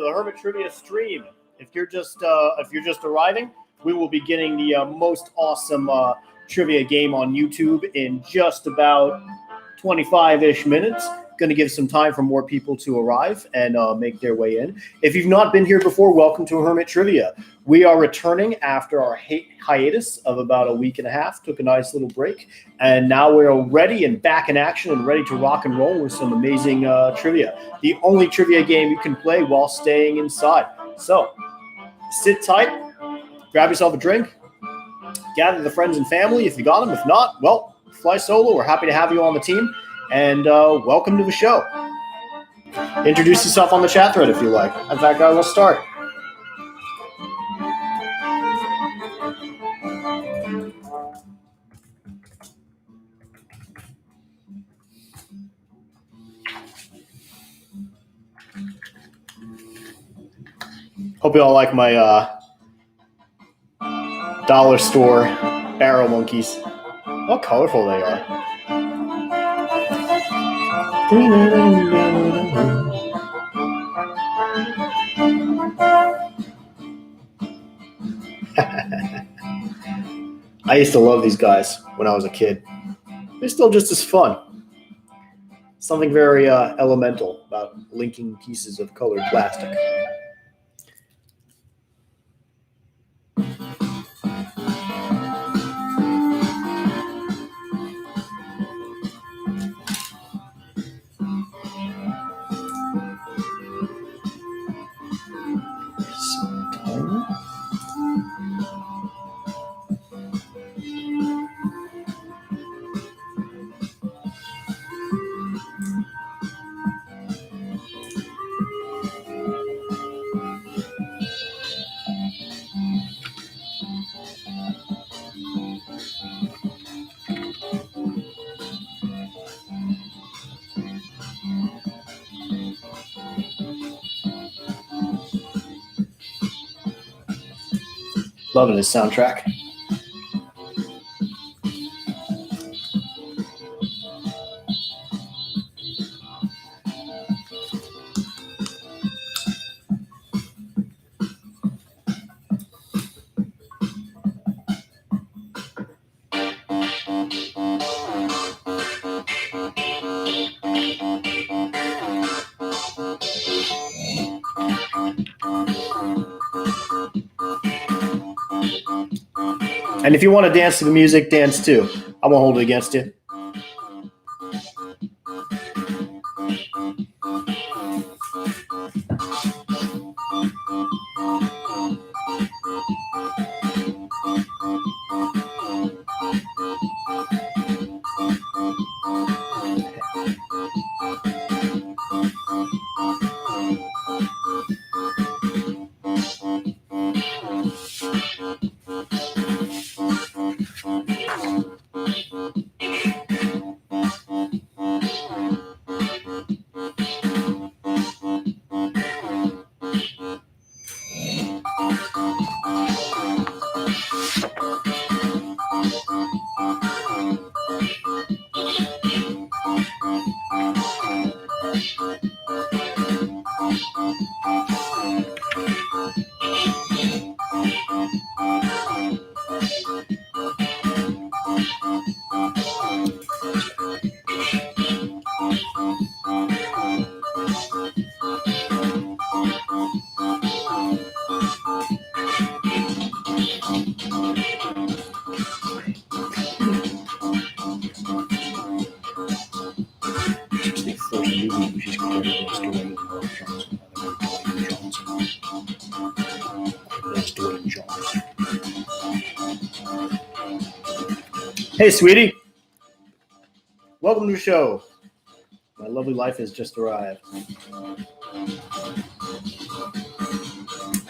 the Hermit Trivia stream. If you're just arriving, we will be getting the most awesome trivia game on YouTube in just about 25-ish minutes. Going to give some time for more people to arrive and make their way in. If you've not been here before, welcome to Hermit Trivia. We are returning after our hiatus of about a week and a half. Took a nice little break, and now we're ready and back in action and ready to rock and roll with some amazing trivia. The only trivia game you can play while staying inside. So sit tight, grab yourself a drink, gather the friends and family if you got them. If not, well, fly solo. We're happy to have you on the team. And welcome to the show. Introduce yourself on the chat thread if you like. In fact, I will start. Hope you all like my dollar store barrel monkeys. How colorful they are. I used to love these guys when I was a kid. They're still just as fun. Something very elemental about linking pieces of colored plastic. Loving this soundtrack. And if you want to dance to the music, dance too. I won't hold it against you. Hey, sweetie. Welcome to the show. My lovely life has just arrived.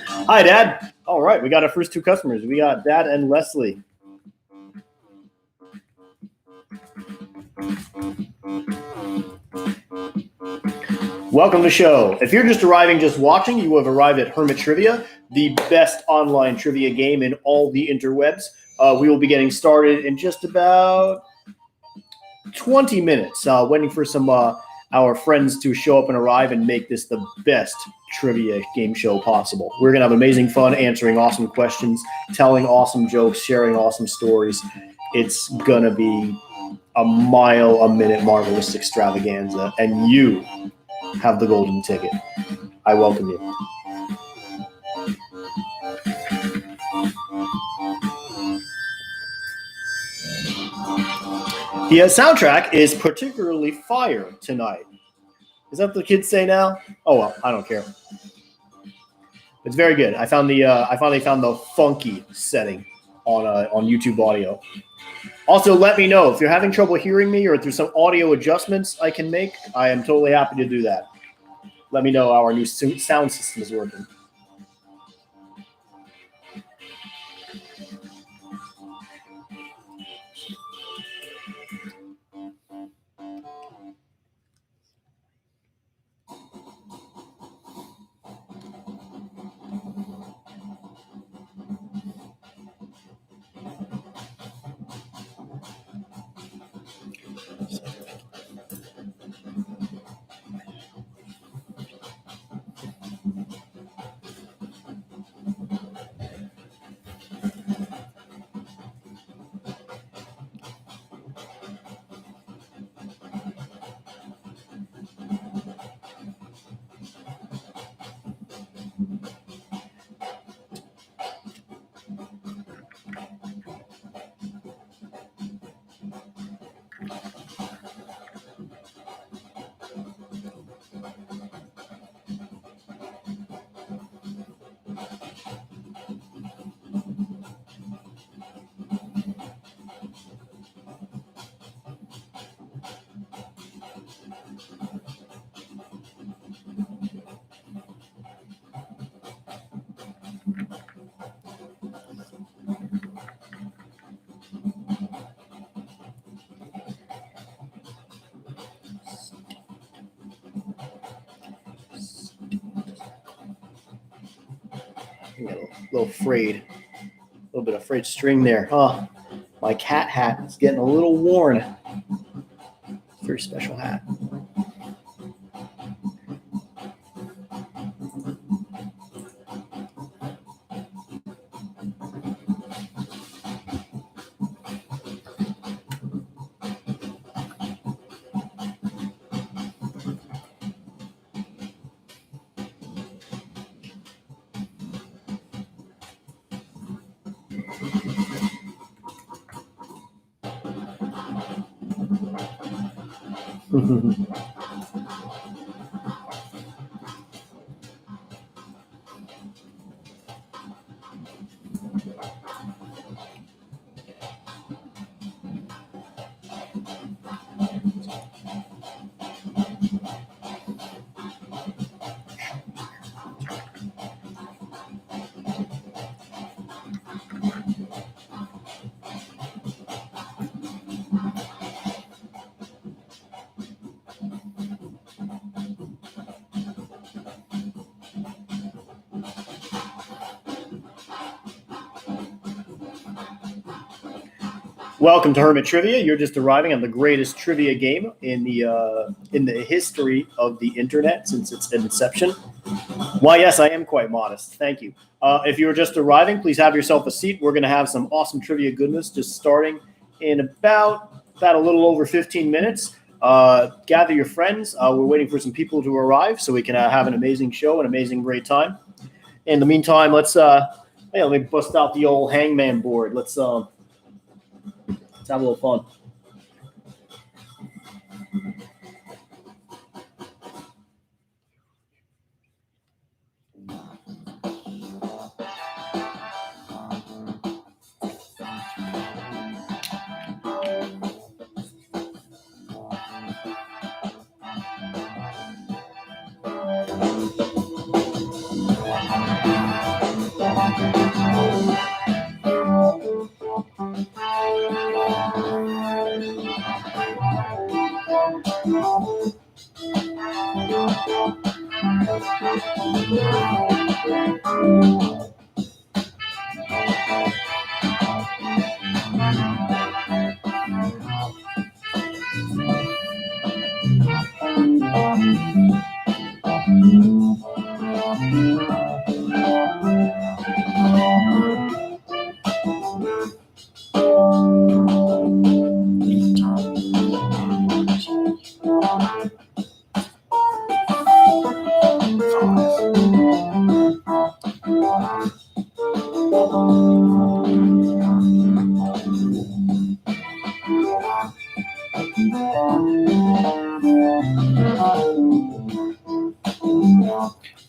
Hi, Dad. All right, we got our first two customers. We got Dad and Leslie. Welcome to the show. If you're just arriving, just watching, you have arrived at Hermit Trivia, the best online trivia game in all the interwebs. We will be getting started in just about 20 minutes, waiting for some our friends to show up and arrive and make this the best trivia game show possible. We're going to have amazing fun answering awesome questions, telling awesome jokes, sharing awesome stories. It's going to be a mile a minute marvelous extravaganza, and you have the golden ticket. I welcome you. The soundtrack is particularly fire tonight. Is that what the kids say now? Oh well, I don't care. It's very good. I finally found the funky setting on YouTube Audio. Also, let me know if you're having trouble hearing me or if there's some audio adjustments I can make. I am totally happy to do that. Let me know how our new sound system is working. A little frayed, a little bit of frayed string there. Oh, my cat hat is getting a little worn. Very special hat. Welcome to Hermit Trivia. You're just arriving on the greatest trivia game in the history of the internet since its inception. Why, yes, I am quite modest. Thank you. If you're just arriving, please have yourself a seat. We're going to have some awesome trivia goodness just starting in about a little over 15 minutes. Gather your friends. We're waiting for some people to arrive so we can have an amazing show, an amazing great time. In the meantime, let me bust out the old hangman board. Let's have a little fun.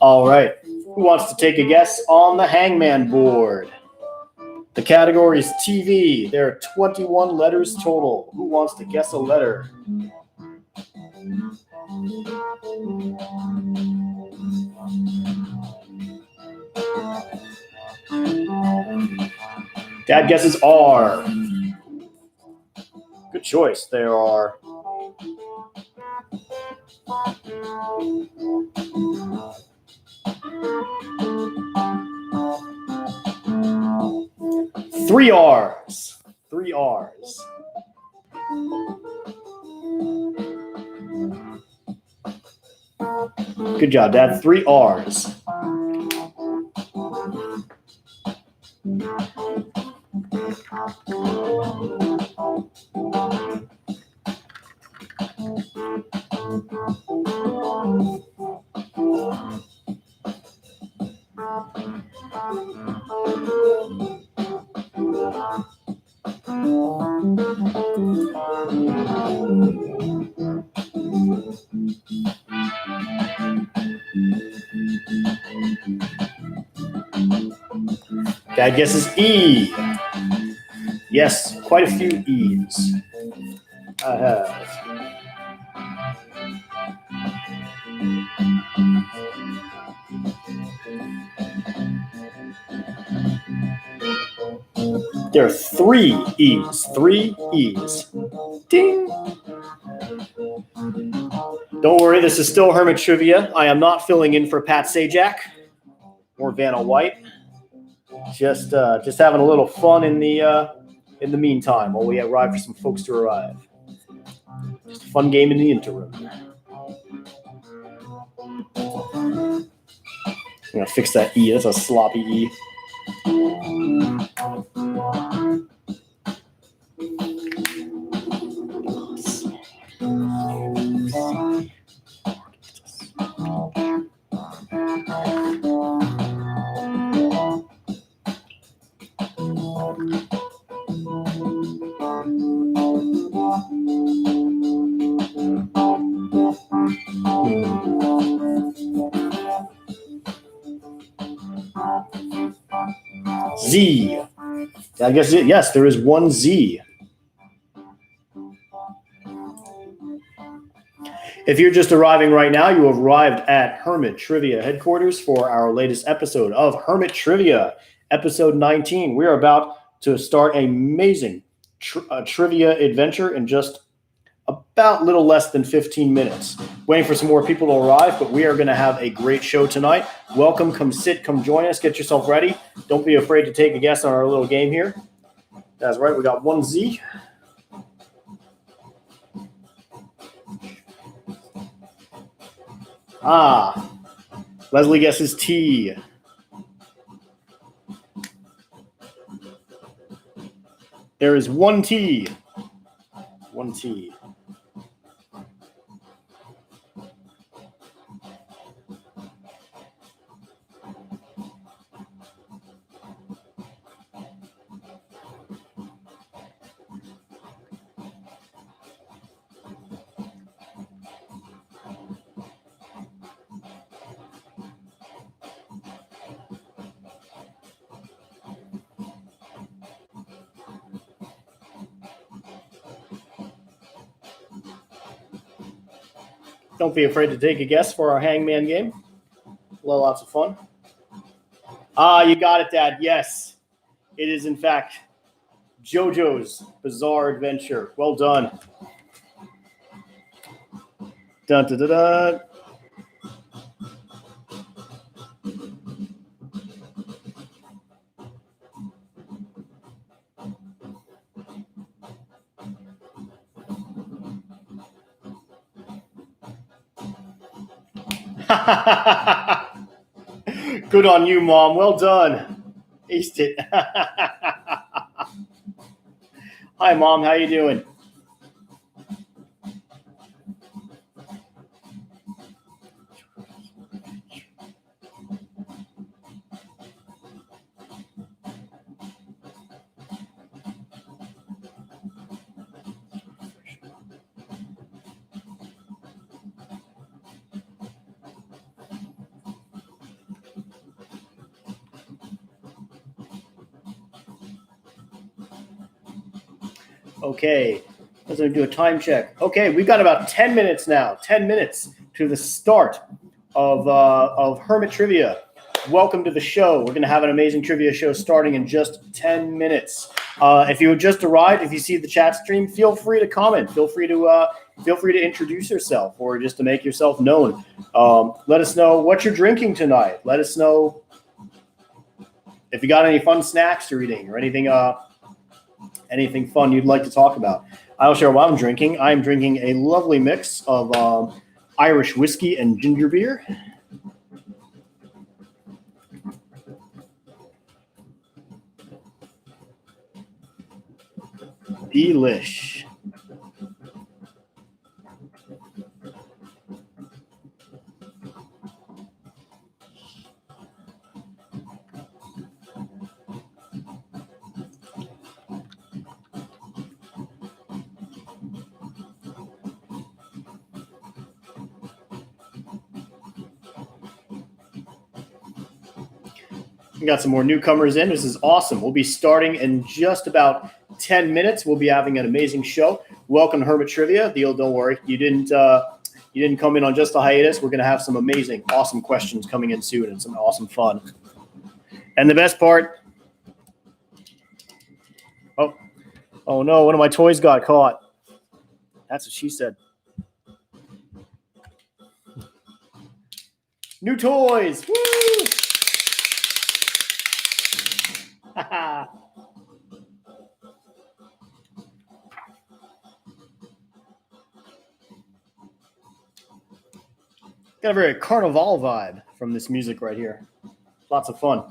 All right. Who wants to take a guess on the hangman board? The category is TV. There are 21 letters total. Who wants to guess a letter? Dad guesses R. Good choice. There are 3 R's. 3 R's. Good job, Dad. 3 R's. Dad guesses E. Yes, quite a few E's. I have. There are 3 E's. 3 E's. Ding. Don't worry, this is still Hermit Trivia. I am not filling in for Pat Sajak or Vanna White. Just having a little fun in the meantime while we arrive for some folks to arrive. Just a fun game in the interim. I'm gonna fix that E. That's a sloppy E. Z. I guess, yes, there is 1 Z. If you're just arriving right now, you have arrived at Hermit Trivia headquarters for our latest episode of Hermit Trivia, episode 19. We are about to start an amazing trivia adventure in just about little less than 15 minutes. Waiting for some more people to arrive, but we are going to have a great show tonight. Welcome, come sit, come join us, get yourself ready. Don't be afraid to take a guess on our little game here. That's right, we got 1 Z. Leslie guesses T. There is 1 T. 1 T. Don't be afraid to take a guess for our hangman game. Lots of fun. You got it, Dad. Yes, it is in fact JoJo's Bizarre Adventure. Well done. Dun, dun, dun, dun. Good on you, Mom. Well done. Aced it. Hi, Mom. How you doing? Okay, let's do a time check. Okay, we've got about 10 minutes now. 10 minutes to the start of Hermit Trivia. Welcome to the show. We're going to have an amazing trivia show starting in just 10 minutes. If you just arrived, if you see the chat stream, feel free to comment. Feel free to introduce yourself or just to make yourself known. Let us know what you're drinking tonight. Let us know if you got any fun snacks you're eating or anything fun you'd like to talk about. I'll share what I'm drinking. I'm drinking a lovely mix of Irish whiskey and ginger beer. Delish. We got some more newcomers in. This is awesome. We'll be starting in just about 10 minutes. We'll be having an amazing show. Welcome to Hermit Trivia. Don't worry, you didn't come in on just a hiatus. We're going to have some amazing, awesome questions coming in soon and some awesome fun. And the best part, oh no, one of my toys got caught. That's what she said. New toys. Woo! Got a very carnival vibe from this music right here. Lots of fun.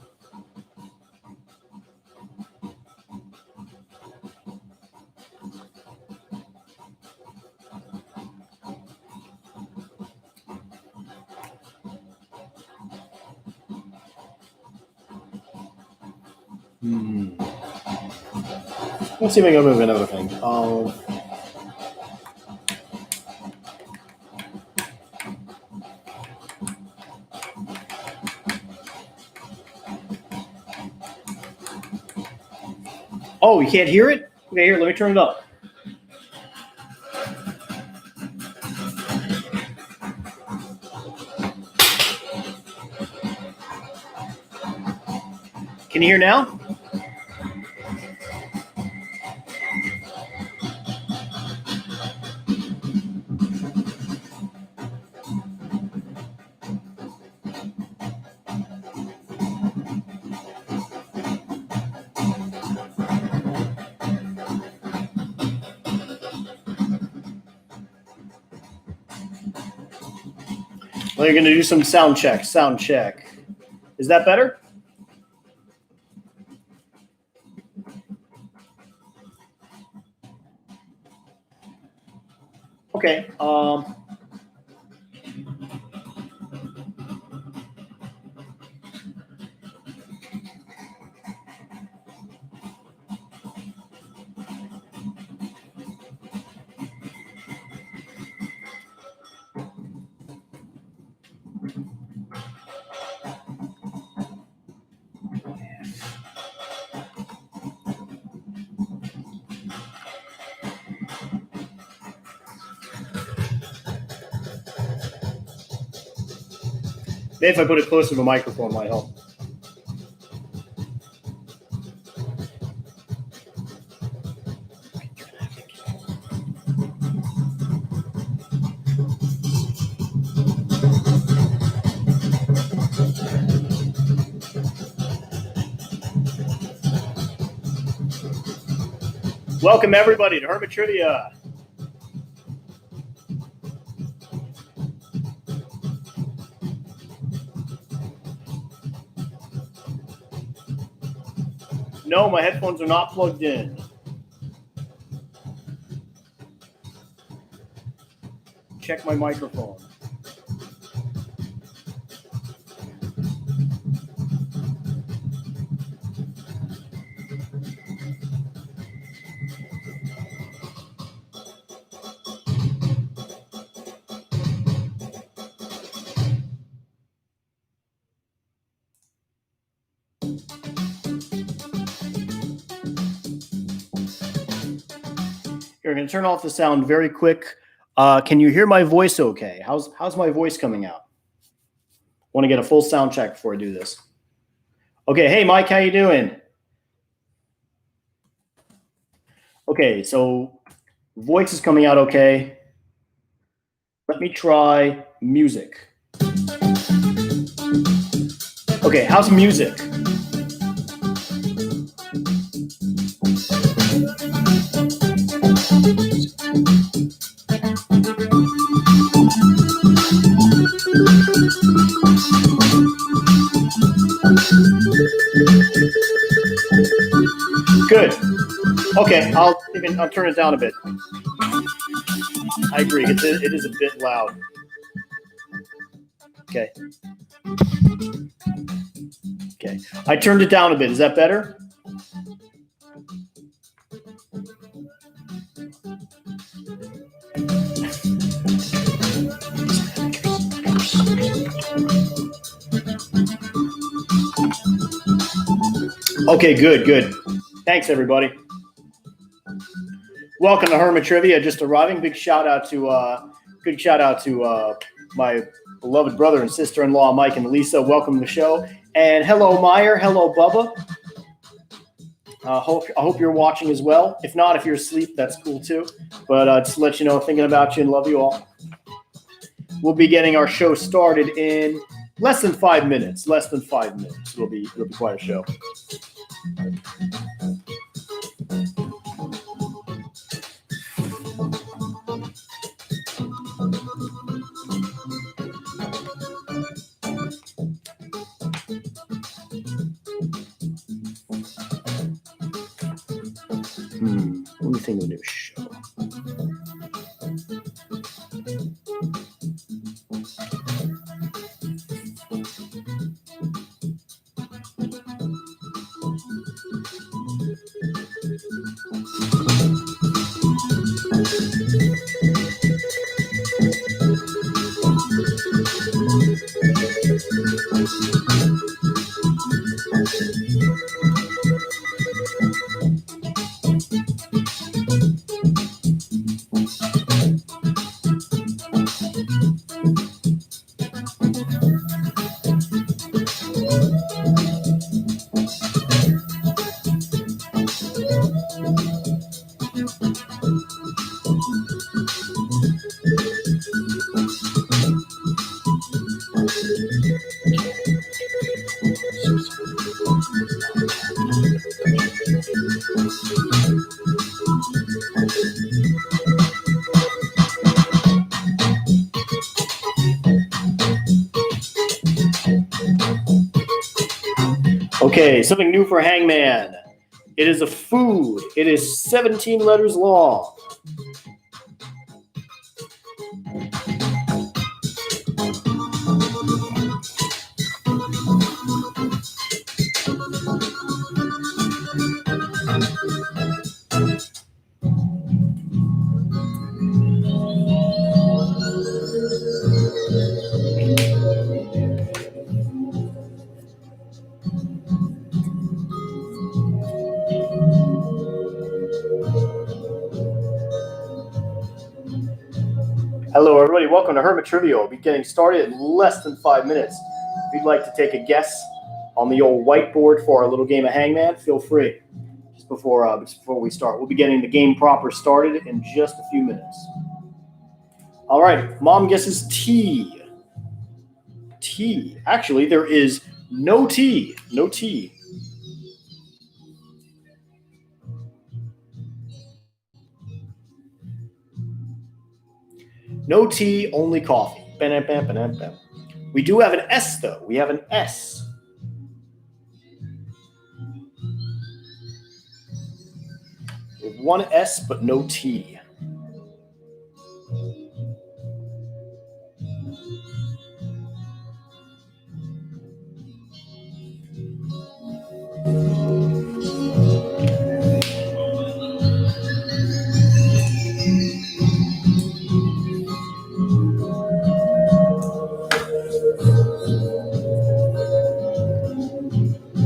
Let's see if I can move another thing. Oh, you can't hear it? Okay, here, let me turn it up. Can you hear now? Well, you're going to do some sound check. Sound check. Is that better? Okay. Maybe if I put it closer to the microphone might help. Welcome, everybody, to Hermit Trivia. No, my headphones are not plugged in. Check my microphone. Here, I'm going to turn off the sound very quick. Can you hear my voice okay? How's my voice coming out? Want to get a full sound check before I do this. Okay, hey Mike, how you doing? Okay, so voice is coming out okay. Let me try music. Okay, how's music? Good. Okay, I'll turn it down a bit. I agree. It is a bit loud. Okay. Okay. I turned it down a bit. Is that better? Okay, good. Thanks, everybody. Welcome to Hermit Trivia. Just arriving. Big shout out to my beloved brother and sister-in-law, Mike and Lisa. Welcome to the show. And hello, Meyer. Hello, Bubba. I hope you're watching as well. If not, if you're asleep, that's cool too. But just to let you know, thinking about you and love you all. We'll be getting our show started in less than 5 minutes. It'll be quite a show. Let me think of a new show. Okay, something new for Hangman. It is a food. It is 17 letters long. Hello, everybody. Welcome to Hermit Trivia. We'll be getting started in less than 5 minutes. If you'd like to take a guess on the old whiteboard for our little game of Hangman, feel free. Just before we start, we'll be getting the game proper started in just a few minutes. All right. Mom guesses T. T. Actually, there is no T. No T. No tea, only coffee. We do have an S, though. We have an S. With one S but no T.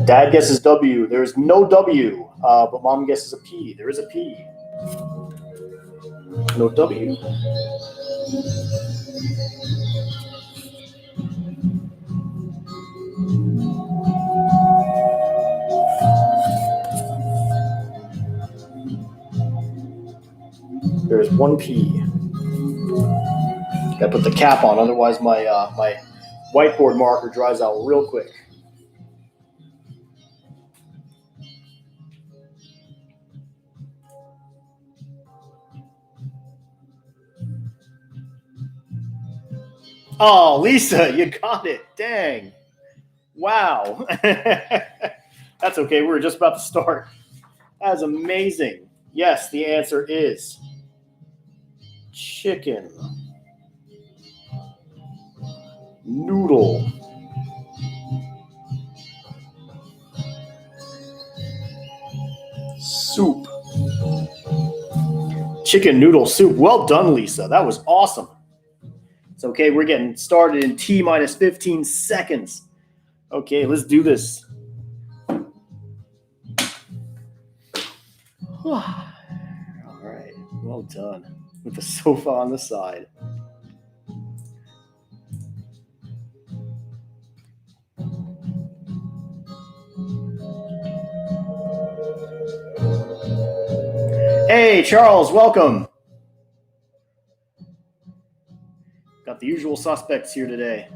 Dad guesses W. There's no W, but mom guesses a P. There is a P. No W. There's one P. Gotta put the cap on, otherwise my my whiteboard marker dries out real quick. Oh, Lisa, you got it. Dang. Wow. That's okay. We were just about to start. That is amazing. Yes, the answer is chicken noodle soup. Chicken noodle soup. Well done, Lisa. That was awesome. It's okay. We're getting started in T minus 15 seconds. Okay, let's do this. All right. Well done. With the sofa on the side. Hey, Charles, welcome. Got the usual suspects here today.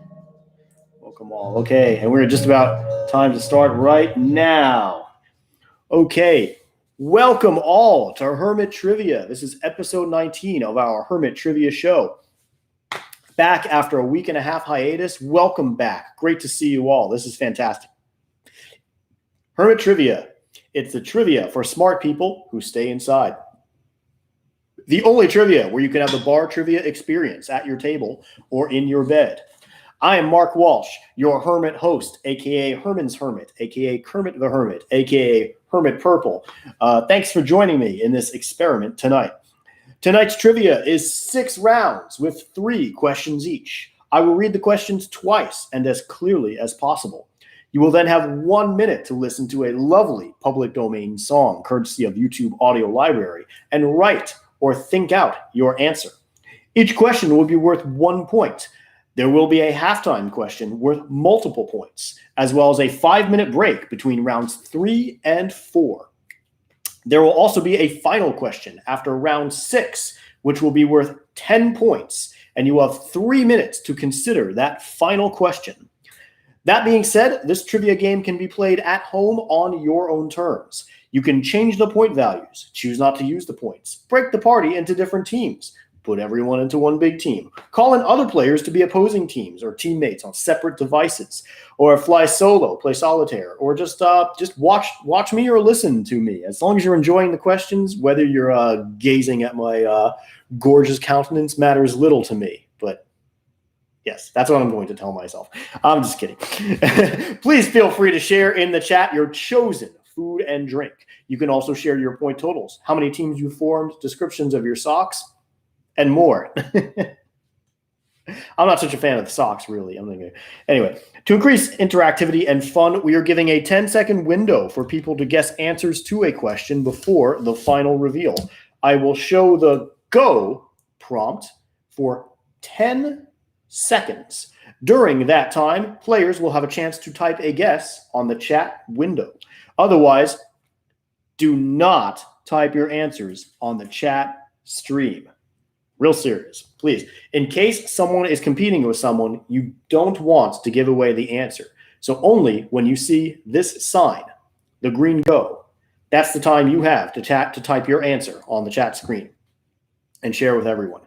Welcome all. Okay, and we're just about time to start right now. Okay, welcome all to Hermit Trivia. This is episode 19 of our Hermit Trivia show. Back after a week and a half hiatus. Welcome back. Great to see you all. This is fantastic. Hermit Trivia. It's the trivia for smart people who stay inside. The only trivia where you can have the bar trivia experience at your table or in your bed. I am Mark Walsh, your Hermit host, a.k.a. Herman's Hermit, a.k.a. Kermit the Hermit, a.k.a. Hermit Purple. Thanks for joining me in this experiment tonight. Tonight's trivia is 6 rounds with 3 questions each. I will read the questions twice and as clearly as possible. You will then have 1 minute to listen to a lovely public domain song, courtesy of YouTube Audio Library, and write or think out your answer. Each question will be worth 1 point. There will be a halftime question worth multiple points, as well as a 5-minute break between rounds 3 and 4. There will also be a final question after round 6, which will be worth 10 points, and you will have 3 minutes to consider that final question. That being said, this trivia game can be played at home on your own terms. You can change the point values, choose not to use the points, break the party into different teams, put everyone into one big team, call in other players to be opposing teams or teammates on separate devices, or fly solo, play solitaire, or just watch me or listen to me. As long as you're enjoying the questions, whether you're gazing at my gorgeous countenance matters little to me. But yes, that's what I'm going to tell myself. I'm just kidding. Please feel free to share in the chat your chosen food and drink. You can also share your point totals, how many teams you formed, descriptions of your socks, and more. I'm not such a fan of the socks, really. Anyway, to increase interactivity and fun, we are giving a 10-second window for people to guess answers to a question before the final reveal. I will show the go prompt for 10 seconds. During that time, players will have a chance to type a guess on the chat window. Otherwise, do not type your answers on the chat stream. Real serious, please. In case someone is competing with someone, you don't want to give away the answer. So only when you see this sign, the green go, that's the time you have to type your answer on the chat screen and share with everyone.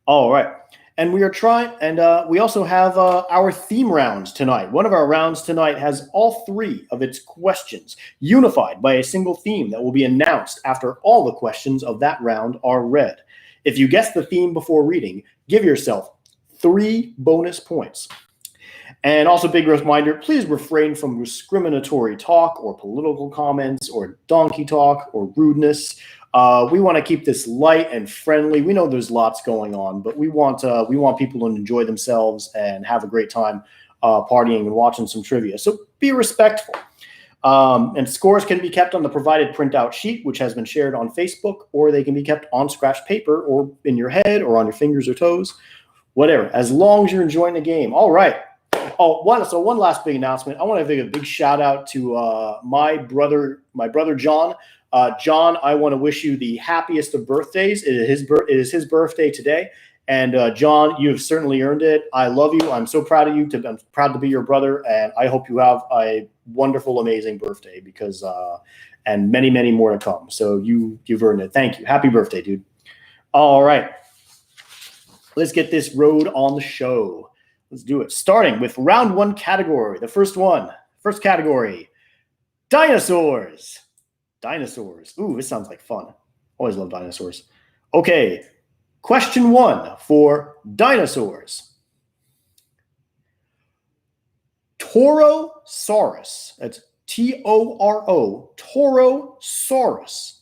All right. And we are trying, and we also have our theme rounds tonight. One of our rounds tonight has all three of its questions unified by a single theme that will be announced after all the questions of that round are read. If you guess the theme before reading, give yourself 3 bonus points. And also, big reminder, please refrain from discriminatory talk or political comments or donkey talk or rudeness. We want to keep this light and friendly. We know there's lots going on, but we want people to enjoy themselves and have a great time partying and watching some trivia. So be respectful. And scores can be kept on the provided printout sheet, which has been shared on Facebook, or they can be kept on scratched paper or in your head or on your fingers or toes, whatever, as long as you're enjoying the game. All right. One last big announcement. I want to give a big shout out to my brother John. John, I want to wish you the happiest of birthdays. It is his birthday today. And John, you have certainly earned it. I love you. I'm so proud of you. I'm proud to be your brother. And I hope you have a wonderful, amazing birthday and many, many more to come. So you've earned it. Thank you. Happy birthday, dude. All right. Let's get this road on the show. Let's do it. Starting with round 1 category. The first category, dinosaurs. Dinosaurs. Ooh, this sounds like fun. Always love dinosaurs. Okay. Question 1 for dinosaurs. Torosaurus. That's T-O-R-O. Torosaurus.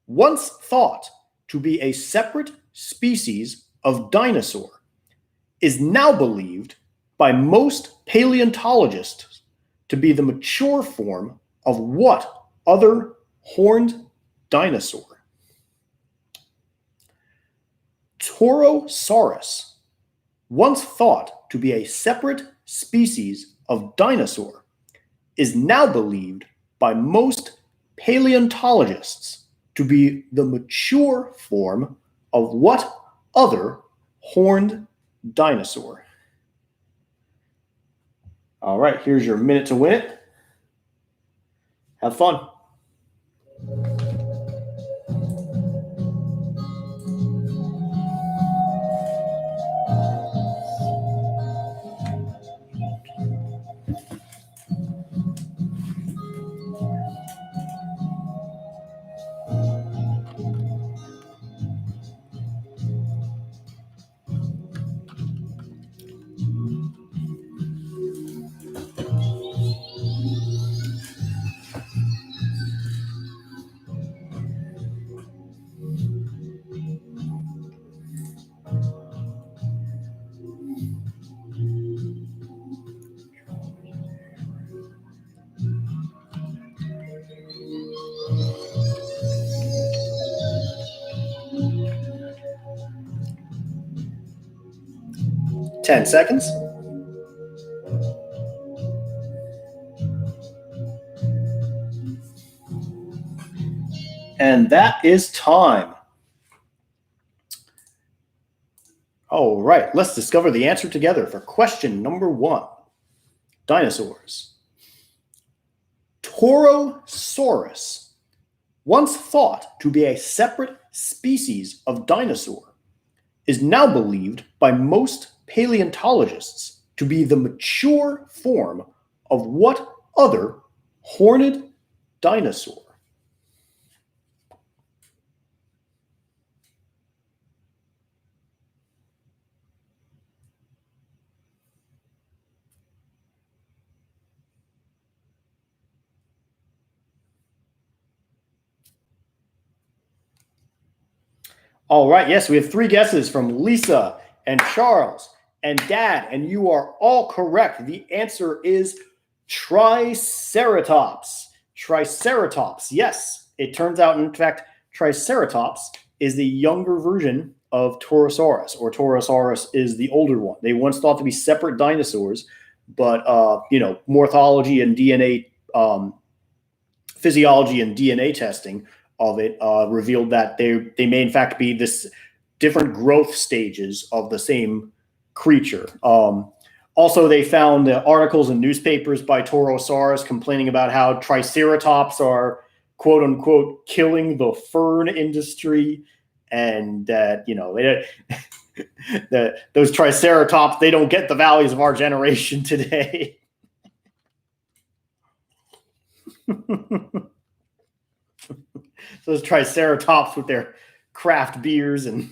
Once thought to be a separate species of dinosaur, is now believed by most paleontologists to be the mature form of what other horned dinosaur? Torosaurus, once thought to be a separate species of dinosaur, is now believed by most paleontologists to be the mature form of what other horned dinosaur? All right, here's your minute to win it. Have fun. Ten seconds. And that is time. All right, let's discover the answer together for question number 1. Dinosaurs. Torosaurus, once thought to be a separate species of dinosaur, is now believed by most paleontologists to be the mature form of what other horned dinosaur? All right, yes, we have 3 guesses from Lisa and Charles and Dad, and you are all correct. The answer is Triceratops. Triceratops, yes. It turns out, in fact, Triceratops is the younger version of Torosaurus, or Torosaurus is the older one. They once thought to be separate dinosaurs, but morphology and DNA, physiology and DNA testing of it revealed that they may in fact be this different growth stages of the same creature. Also, they found articles in newspapers by Torosaurus complaining about how Triceratops are quote unquote killing the fern industry, and that Those Triceratops, they don't get the values of our generation today. Those Triceratops with their craft beers and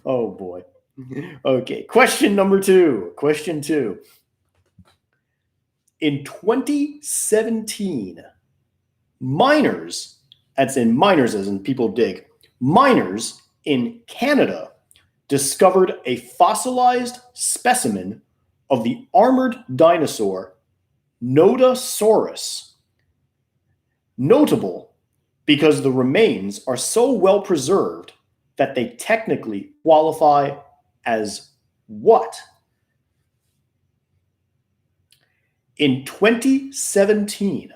oh boy. Okay, question number 2. Question 2. In 2017, miners, that's in miners as in people dig, miners in Canada discovered a fossilized specimen of the armored dinosaur Nodosaurus. Notable because the remains are so well preserved that they technically qualify as what? In 2017,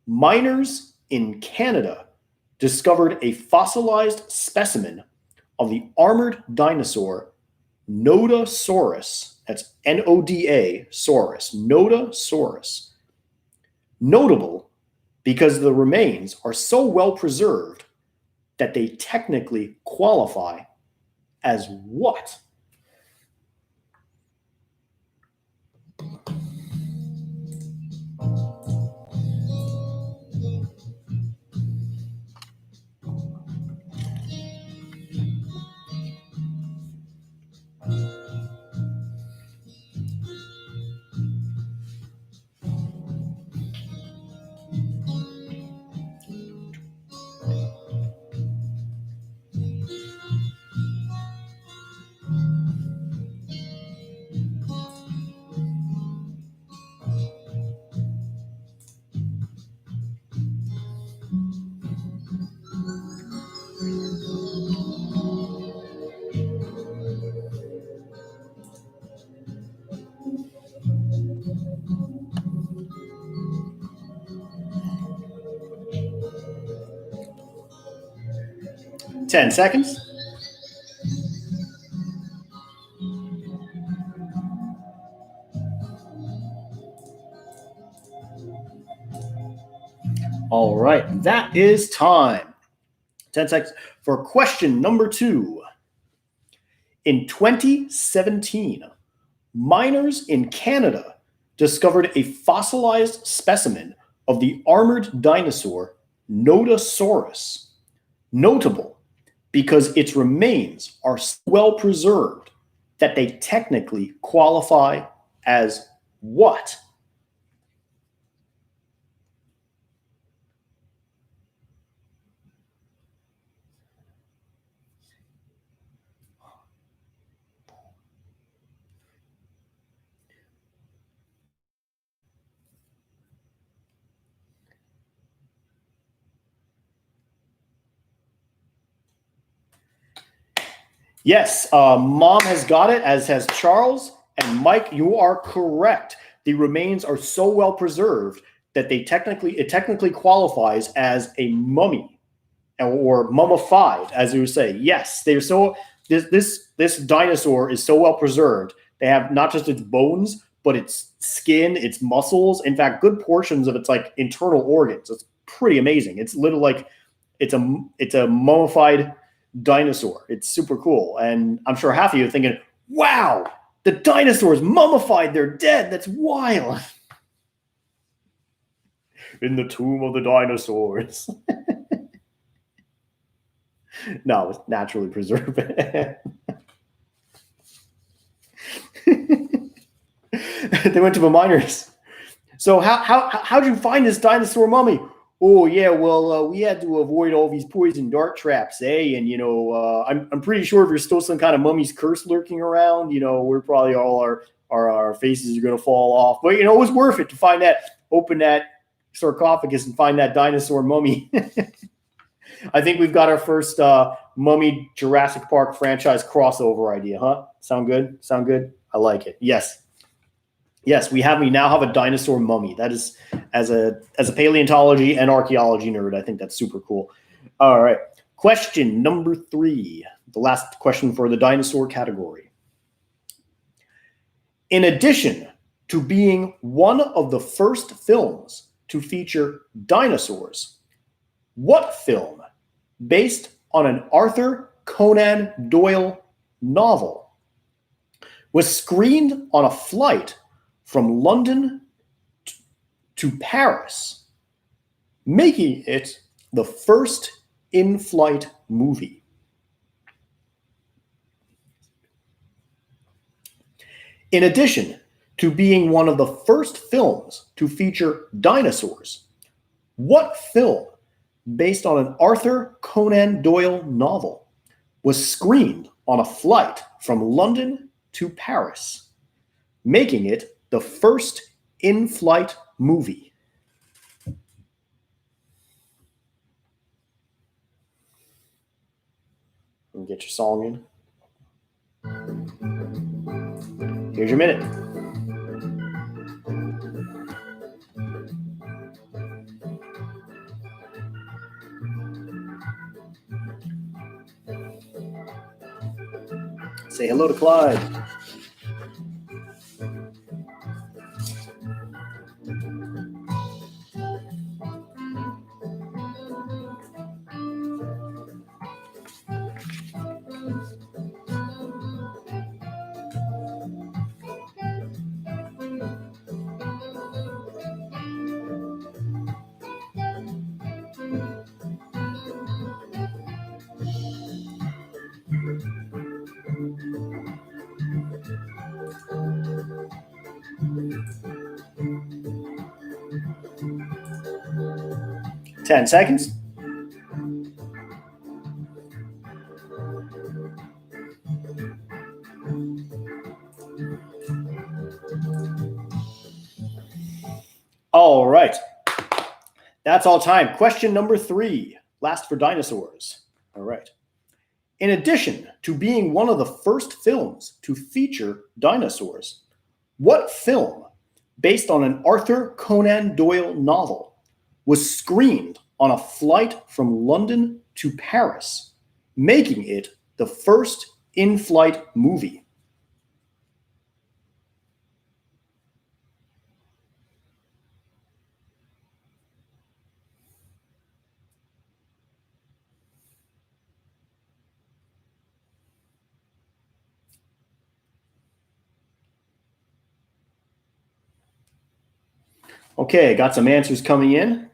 miners in Canada discovered a fossilized specimen of the armored dinosaur Nodosaurus. That's N-O-D-A, saurus, Nodosaurus. Notable because the remains are so well preserved that they technically qualify as what? Ten seconds. All right, that is time. 10 seconds for question number 2. In 2017, miners in Canada discovered a fossilized specimen of the armored dinosaur Nodosaurus. Notable because its remains are so well preserved that they technically qualify as what? Yes, Mom has got it, as has Charles. And Mike, you are correct. The remains are so well preserved that it technically qualifies as a mummy or mummified, as you would say. Yes, they're so this dinosaur is so well preserved. They have not just its bones, but its skin, its muscles. In fact, good portions of its like internal organs. It's pretty amazing. It's literally like it's a mummified dinosaur. It's super cool. And I'm sure half of you are thinking, wow, the dinosaurs mummified, they're dead. That's wild. In the tomb of the dinosaurs. No, it's naturally preserved. They went to the miners. So how'd you find this dinosaur mummy? Oh yeah, well we had to avoid all these poison dart traps, eh? And I'm pretty sure if there's still some kind of mummy's curse lurking around, we're probably all our faces are gonna fall off. But it was worth it to find that, open that sarcophagus and find that dinosaur mummy. I think we've got our first Mummy Jurassic Park franchise crossover idea, huh? Sound good? Sound good? I like it. Yes. Yes, we now have a dinosaur mummy. That is, as a paleontology and archaeology nerd, I think that's super cool. All right. Question number 3, the last question for the dinosaur category. In addition to being one of the first films to feature dinosaurs, what film, based on an Arthur Conan Doyle novel was screened on a flight from London to Paris, making it the first in-flight movie? In addition to being one of the first films to feature dinosaurs, what film based on an Arthur Conan Doyle novel was screened on a flight from London to Paris, making it the first in-flight movie? Get your song in. Here's your minute. Say hello to Clyde. Ten seconds. All right. That's all time. Question number 3. Last for dinosaurs. All right. In addition to being one of the first films to feature dinosaurs, what film based on an Arthur Conan Doyle novel was screened on a flight from London to Paris, making it the first in-flight movie? Okay, got some answers coming in.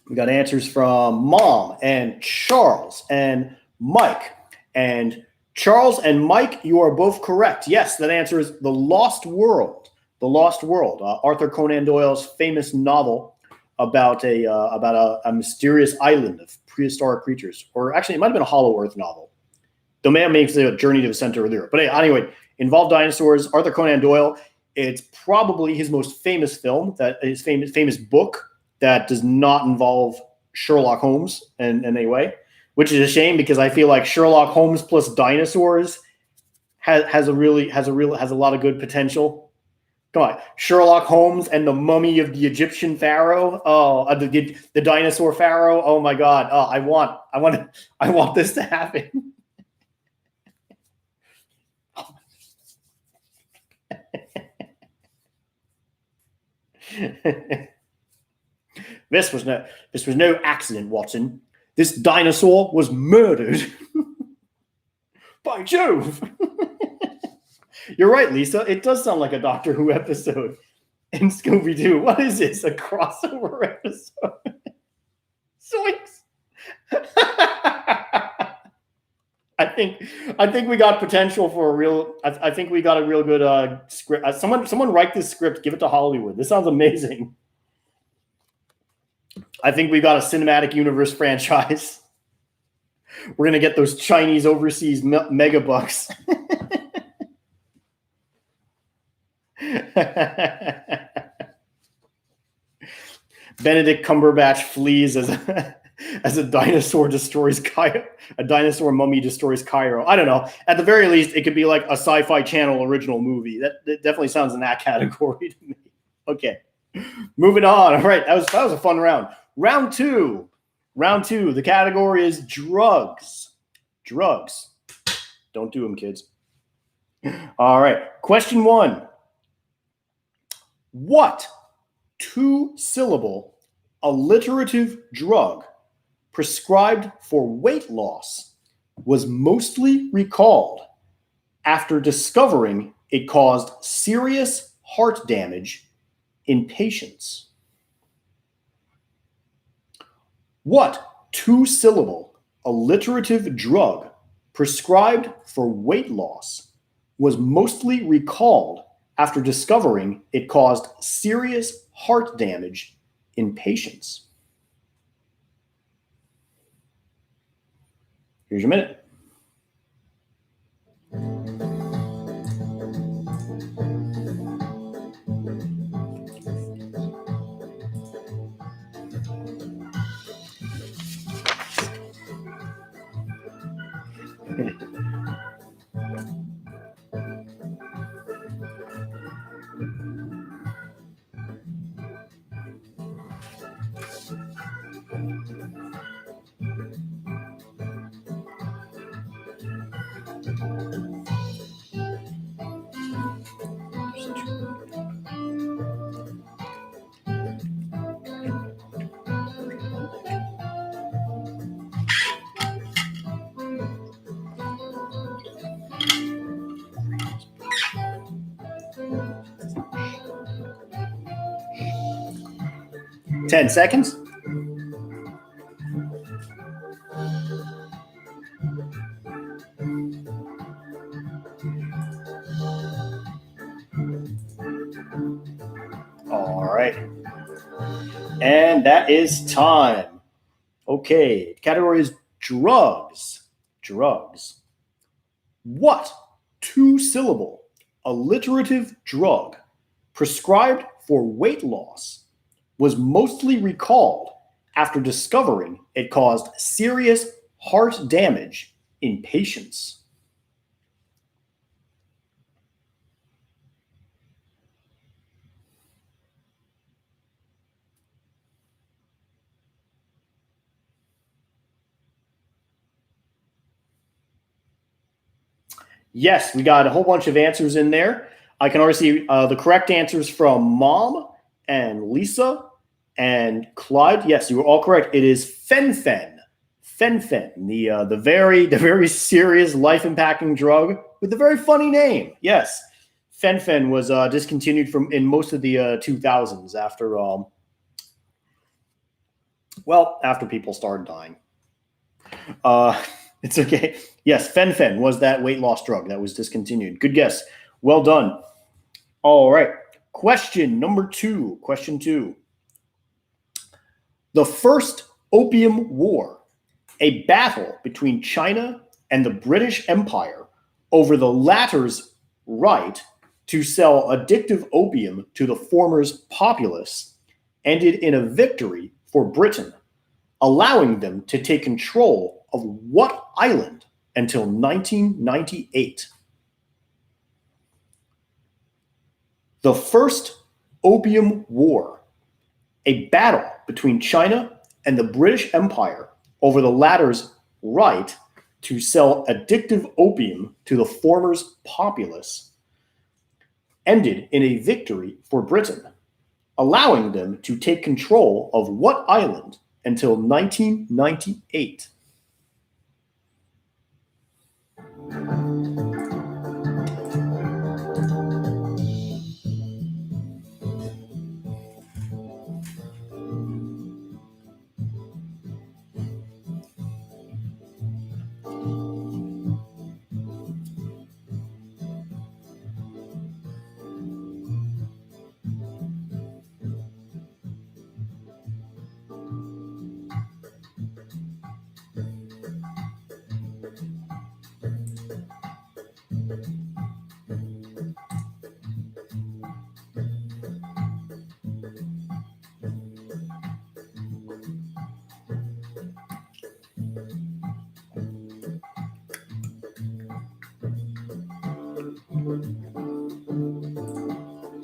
We got answers from Mom and Charles and Mike. And Charles and Mike, you are both correct. Yes, that answer is The Lost World. The Lost World, Arthur Conan Doyle's famous novel about a mysterious island of prehistoric creatures. Or actually, it might have been a Hollow Earth novel. The man makes a journey to the center of the earth. But anyway, involved dinosaurs. Arthur Conan Doyle. It's probably his most famous film, his famous book that does not involve Sherlock Holmes in any way, which is a shame because I feel like Sherlock Holmes plus dinosaurs has a lot of good potential. Come on, Sherlock Holmes and the mummy of the Egyptian pharaoh. Oh, the dinosaur pharaoh. Oh my God. Oh, I want this to happen. This was no accident, Watson. This dinosaur was murdered. By Jove. You're right, Lisa. It does sound like a Doctor Who episode in Scooby-Doo. What is this? A crossover episode? Zoinks. I think we got potential for a real. I think we got a real good script. Someone write this script. Give it to Hollywood. This sounds amazing. I think we got a cinematic universe franchise. We're gonna get those Chinese overseas mega bucks. Benedict Cumberbatch flees as a dinosaur destroys Cairo. A dinosaur mummy destroys Cairo. I don't know. At the very least, it could be like a Sci-Fi Channel original movie. That definitely sounds in that category to me. Okay, moving on. All right, that was a fun round. Round two. The category is drugs. Drugs. Don't do them, kids. All right. Question 1. What 2-syllable alliterative drug prescribed for weight loss was mostly recalled after discovering it caused serious heart damage in patients? What two-syllable alliterative drug prescribed for weight loss was mostly recalled after discovering it caused serious heart damage in patients? Here's your minute. Ten seconds. All right. And that is time. Okay. Category is drugs. Drugs. What two-syllable alliterative drug prescribed for weight loss was mostly recalled after discovering it caused serious heart damage in patients? Yes, we got a whole bunch of answers in there. I can already see the correct answers from Mom and Lisa and Clyde. Yes, you were all correct. It is fen-phen. Fen-phen, the very serious life-impacting drug with a very funny name. Yes, fen-phen was discontinued from in most of the 2000s after after people started dying. It's okay. Yes, fen-phen was that weight loss drug that was discontinued. Good guess. Well done. All right. Question number 2. Question 2. The First Opium War, a battle between China and the British Empire over the latter's right to sell addictive opium to the former's populace, ended in a victory for Britain, allowing them to take control of what island until 1998? The First Opium War, a battle between China and the British Empire over the latter's right to sell addictive opium to the former's populace, ended in a victory for Britain, allowing them to take control of what island until 1998?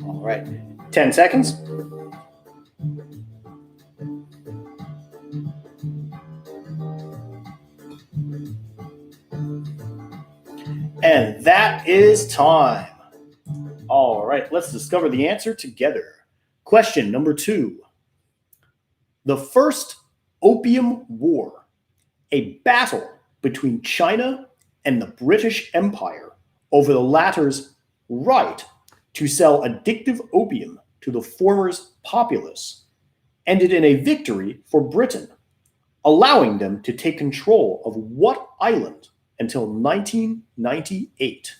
All right, 10 seconds. And that is time. All right, let's discover the answer together. Question number 2. The First Opium War, a battle between China and the British Empire over the latter's right to sell addictive opium to the former's populace, ended in a victory for Britain, allowing them to take control of what island until 1998?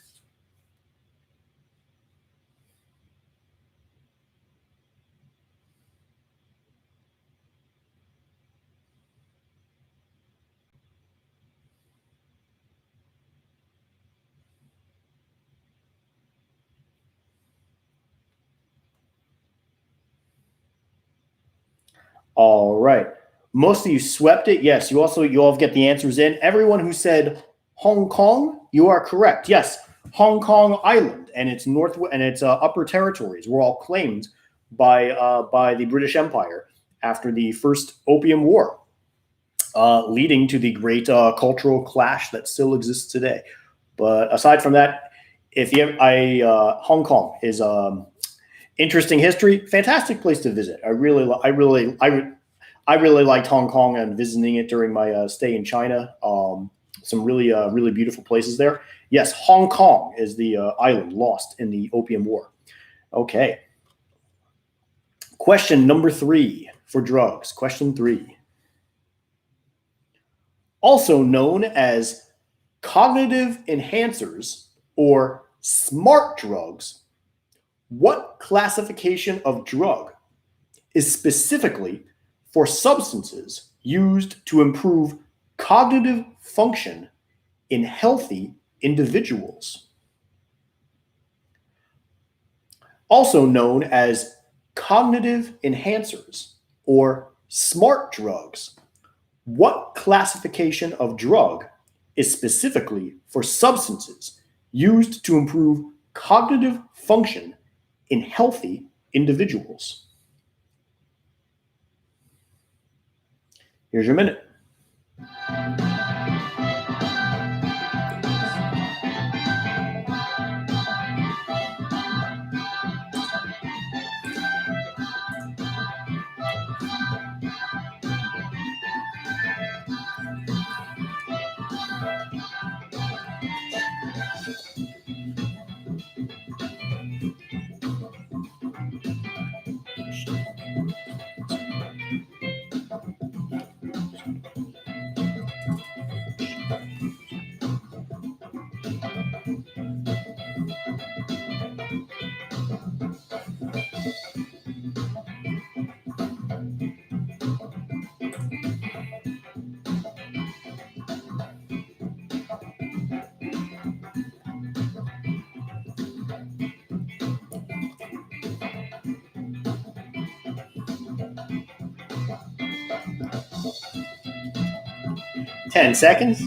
All right. Most of you swept it. Yes, you all get the answers in. Everyone who said Hong Kong, you are correct. Yes, Hong Kong Island and its upper territories were all claimed by the British Empire after the First Opium War, leading to the great cultural clash that still exists today. But aside from that, Hong Kong is interesting history, fantastic place to visit. I really liked Hong Kong and visiting it during my stay in China. Some really beautiful places there. Yes, Hong Kong is the island lost in the Opium War. Okay. Question number 3 for drugs. Question 3. Also known as cognitive enhancers or smart drugs, what classification of drug is specifically for substances used to improve cognitive function in healthy individuals? Also known as cognitive enhancers or smart drugs, what classification of drug is specifically for substances used to improve cognitive function in healthy individuals? Here's your minute. Ten seconds.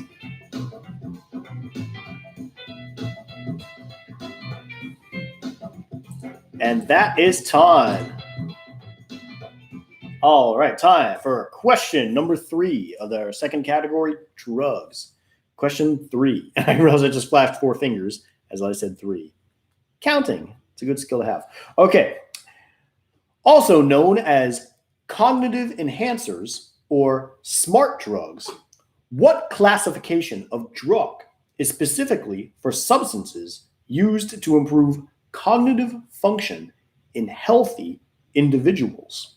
And that is time. All right, time for question number 3 of our second category, drugs. Question 3. I realized I just flashed 4 fingers as I said 3. Counting. It's a good skill to have. Okay. Also known as cognitive enhancers or smart drugs, what classification of drug is specifically for substances used to improve cognitive function in healthy individuals?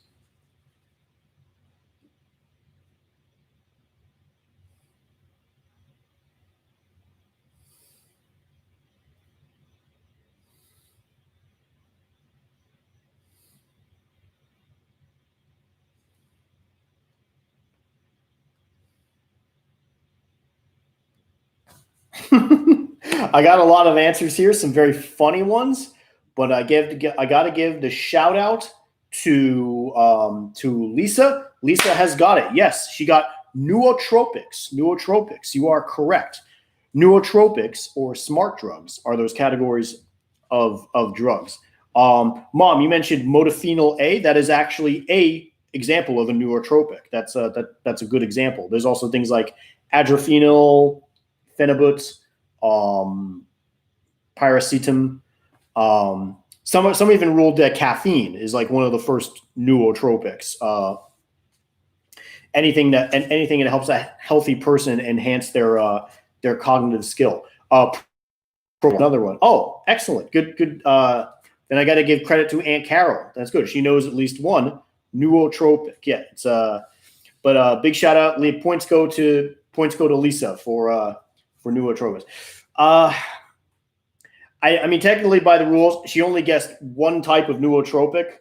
I got a lot of answers here, some very funny ones, but I got to give the shout out to Lisa. Lisa has got it. Yes, she got nootropics. Nootropics. You are correct. Nootropics or smart drugs are those categories of drugs. Mom, you mentioned modafinil A. That is actually a example of a nootropic. That's a good example. There's also things like adrophenol, phenibut, pyracetam. Some even ruled that caffeine is like one of the first nootropics. anything that helps a healthy person enhance their cognitive skill. Another one. Oh, excellent. Good. Then I got to give credit to Aunt Carol. That's good. She knows at least one nootropic. Yeah, it's but big shout out. Points go to Lisa for nootropics. I mean, technically by the rules, she only guessed one type of nootropic.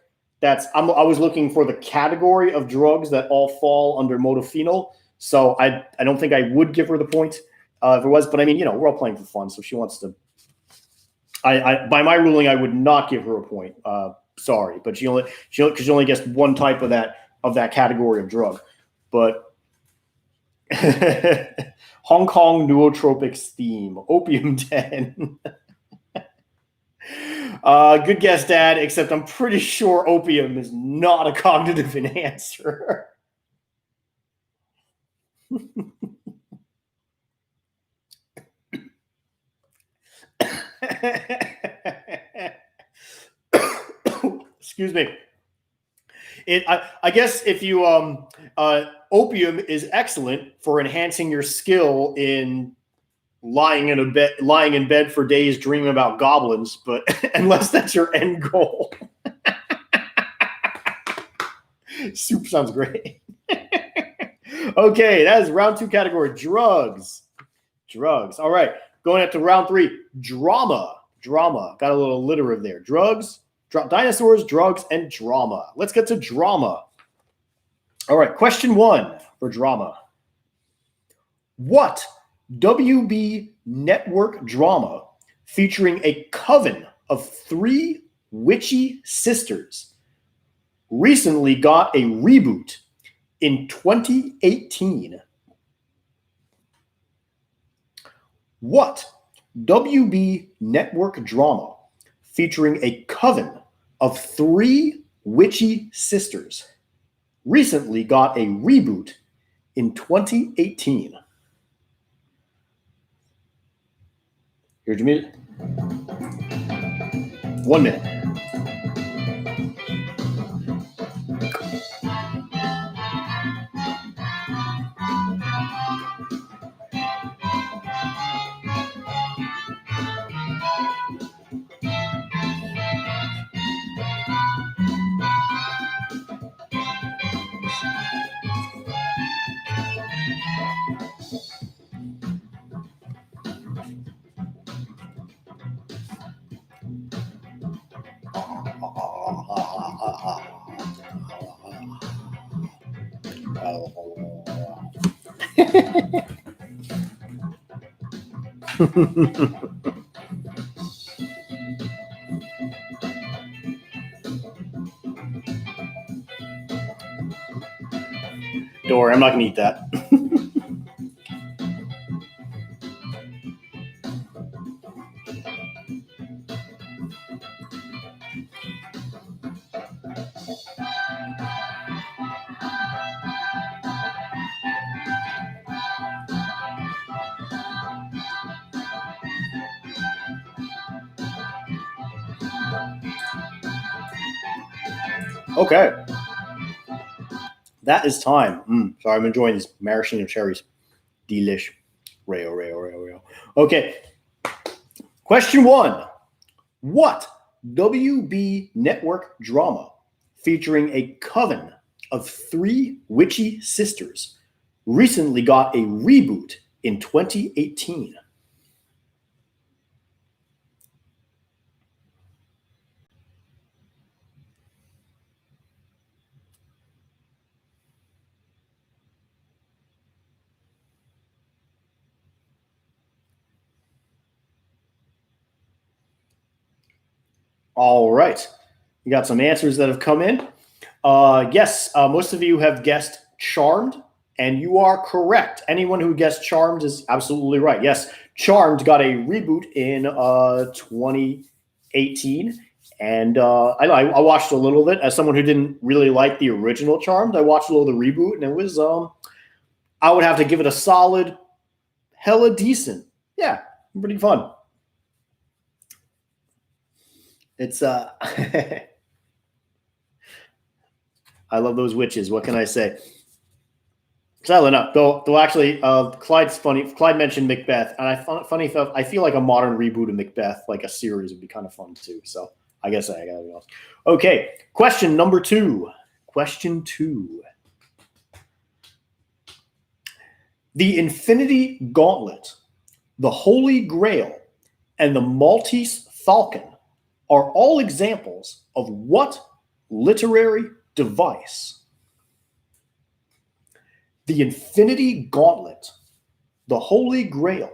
I was looking for the category of drugs that all fall under modafinil. So I don't think I would give her the point if it was. But I mean, we're all playing for fun, so if she wants to. By my ruling, I would not give her a point. Sorry, but she only guessed one type of that category of drug. But Hong Kong nootropics theme, opium den. Good guess, Dad, except I'm pretty sure opium is not a cognitive enhancer. Excuse me. I guess if you opium is excellent for enhancing your skill in lying in bed for days dreaming about goblins, but unless that's your end goal. Soup sounds great. Okay, that is round 2 category, drugs. All right, going up to round 3, drama. Got a little alliterative there. Drugs, dinosaurs, drugs, and drama. Let's get to drama. All right, question 1 for drama. What WB network drama featuring a coven of 3 witchy sisters recently got a reboot in 2018? What WB network drama featuring a coven of 3 witchy sisters recently got a reboot in 2018? Here's your minute. 1 minute. Don't worry, I'm not going to eat that. Okay. That is time. Sorry, I'm enjoying this maraschino cherries. Delish. Rayo. Okay. Question 1. What WB network drama featuring a coven of 3 witchy sisters recently got a reboot in 2018? All right. We got some answers that have come in. Yes, most of you have guessed Charmed, and you are correct. Anyone who guessed Charmed is absolutely right. Yes, Charmed got a reboot in 2018, and I watched a little bit. As someone who didn't really like the original Charmed, I watched a little of the reboot, and it was I would have to give it a solid, hella decent. Yeah, pretty fun. It's I love those witches. What can I say? Sadly not. Though actually, Clyde's funny. Clyde mentioned Macbeth, and funny enough, I feel like a modern reboot of Macbeth, like a series, would be kind of fun too. So I guess I got anything else. Okay, question number 2. Question 2. The Infinity Gauntlet, the Holy Grail, and the Maltese Falcon are all examples of what literary device? The Infinity Gauntlet, the Holy Grail,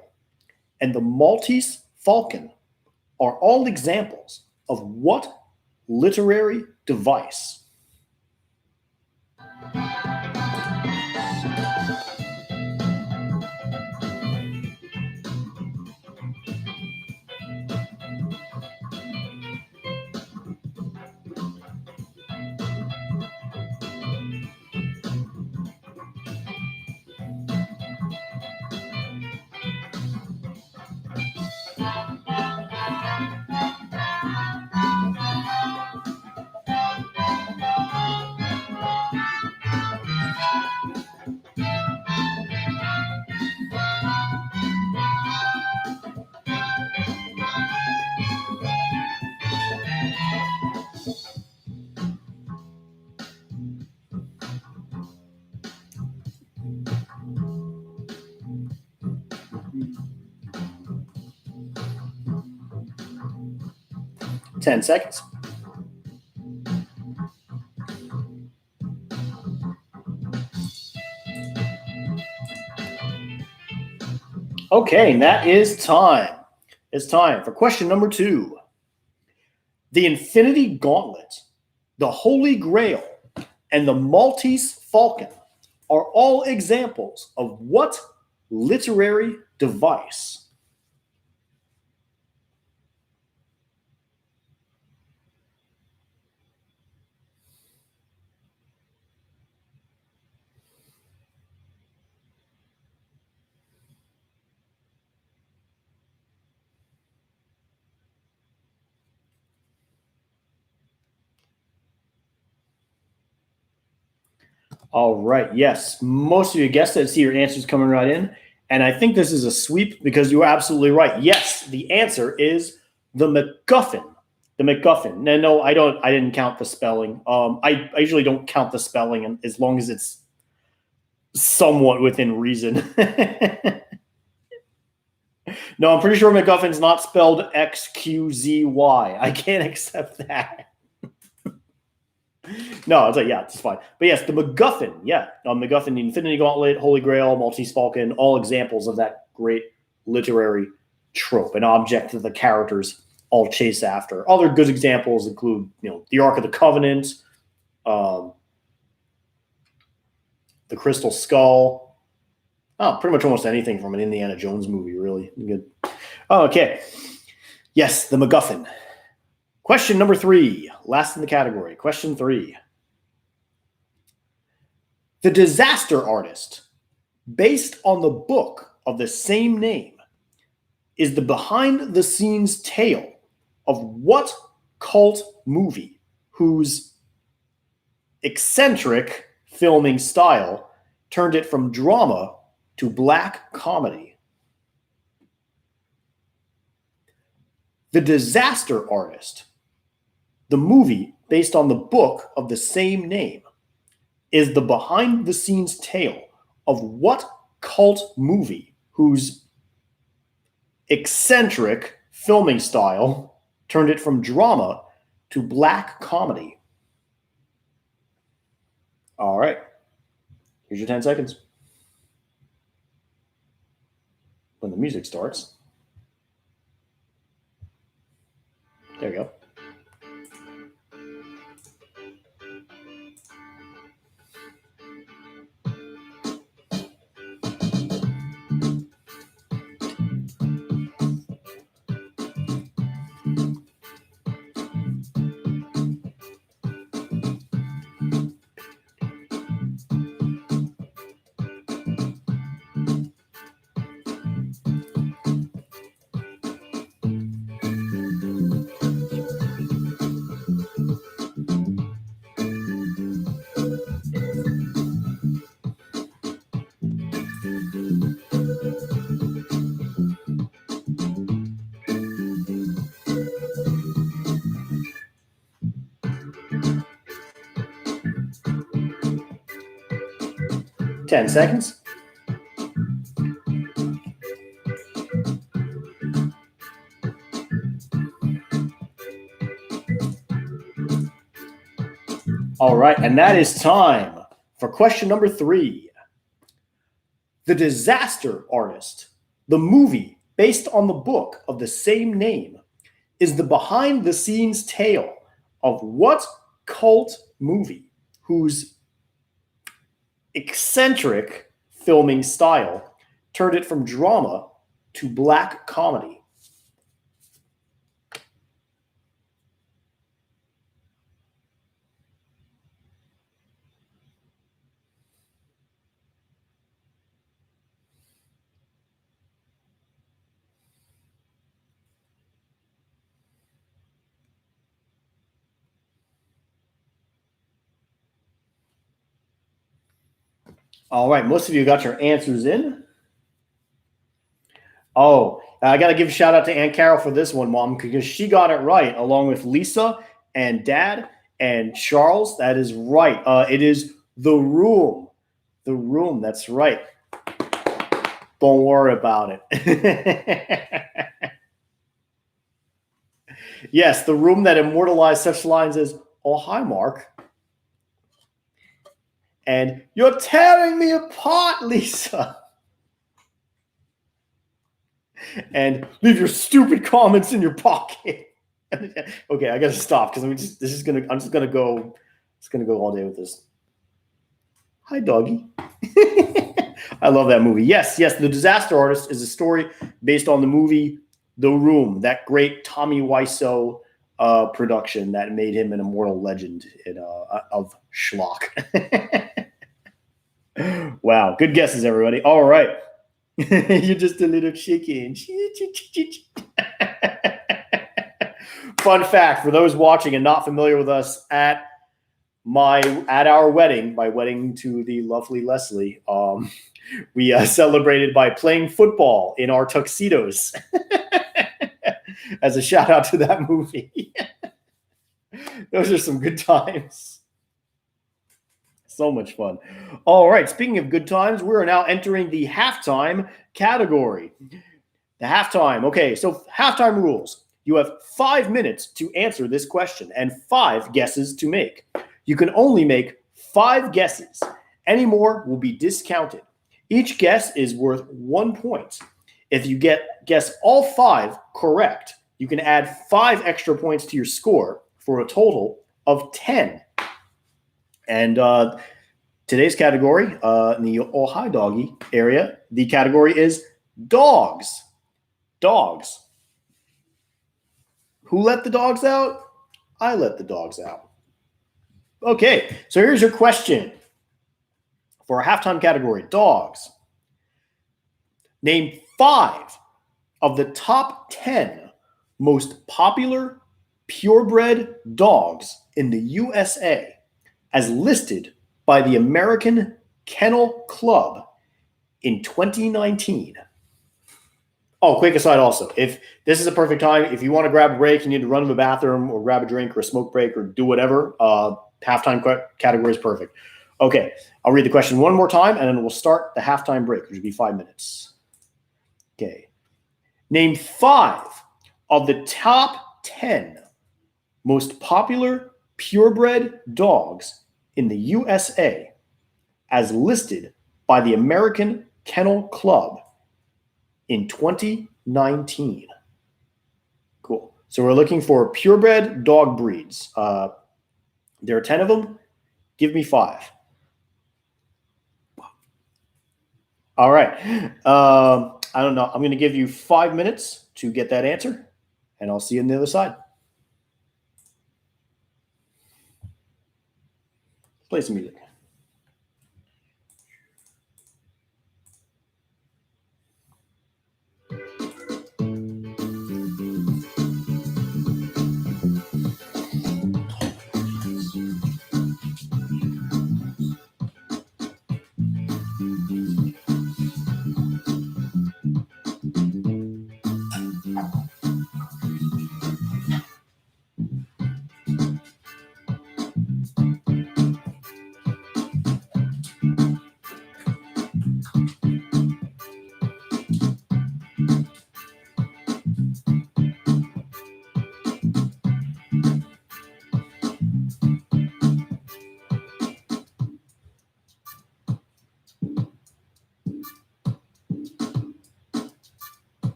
and the Maltese Falcon are all examples of what literary device? 10 seconds. Okay, and that is time. It's time for question number 2. The Infinity Gauntlet, the Holy Grail, and the Maltese Falcon are all examples of what literary device? All right. Yes, most of you guessed it. See your answers coming right in. And I think this is a sweep because you are absolutely right. Yes, the answer is the MacGuffin. The MacGuffin. No, I don't. I didn't count the spelling. I usually don't count the spelling, as long as it's somewhat within reason. No, I'm pretty sure MacGuffin's not spelled XQZY. I can't accept that. No, it's like, yeah, it's fine. But yes, the MacGuffin, MacGuffin, the Infinity Gauntlet, Holy Grail, Maltese Falcon, all examples of that great literary trope, an object that the characters all chase after. Other good examples include, the Ark of the Covenant, the Crystal Skull. Pretty much almost anything from an Indiana Jones movie, really. Good. Okay. Yes, the MacGuffin. Question number 3, last in the category. Question 3. The Disaster Artist, based on the book of the same name, is the behind-the-scenes tale of what cult movie whose eccentric filming style turned it from drama to black comedy? The Disaster Artist, the movie based on the book of the same name, is the behind-the-scenes tale of what cult movie whose eccentric filming style turned it from drama to black comedy? All right. Here's your 10 seconds. When the music starts. There you go. 10 seconds. All right, and that is time for question number 3. The Disaster Artist, the movie based on the book of the same name, is the behind-the-scenes tale of what cult movie whose eccentric filming style turned it from drama to black comedy? All right, most of you got your answers in. Oh, I got to give a shout out to Aunt Carol for this one, Mom, because she got it right, along with Lisa and Dad and Charles. That is right. It is The Room. The Room, that's right. Don't worry about it. Yes, The Room that immortalized such lines as, "Oh, hi, Mark." And, "You're tearing me apart, Lisa." And, "Leave your stupid comments in your pocket." Okay, I gotta stop because I'm just gonna go all day with this. Hi, doggy. I love that movie. Yes, The Disaster Artist is a story based on the movie The Room, that great Tommy Wiseau production that made him an immortal legend of schlock. Wow, good guesses, everybody. All right. You're just a little chicken. Fun fact for those watching and not familiar with us, at our wedding, my wedding to the lovely Leslie, we celebrated by playing football in our tuxedos as a shout out to that movie. Those are some good times. So much fun. All right, speaking of good times, we are now entering the halftime category. The halftime. Okay, so halftime rules. You have 5 minutes to answer this question and 5 guesses to make. You can only make 5 guesses. Any more will be discounted. Each guess is worth 1 point. If you guess all 5 correct, you can add 5 extra points to your score for a total of 10. And today's category, in the Oh Hi Doggy area, the category is dogs. Dogs. Who let the dogs out? I let the dogs out. Okay, so here's your question for our halftime category, dogs. Name 5 of the top 10 most popular purebred dogs in the USA as listed by the American Kennel Club in 2019. Oh, quick aside also, if this is a perfect time, if you want to grab a break, you need to run to the bathroom or grab a drink or a smoke break or do whatever, halftime category is perfect. Okay, I'll read the question one more time and then we'll start the halftime break, which will be 5 minutes. Okay. Name 5 of the top 10 most popular purebred dogs in the USA as listed by the American Kennel Club in 2019. Cool. So we're looking for purebred dog breeds. There are 10 of them. Give me 5. All right. I don't know. I'm going to give you 5 minutes to get that answer, and I'll see you on the other side. Play some music.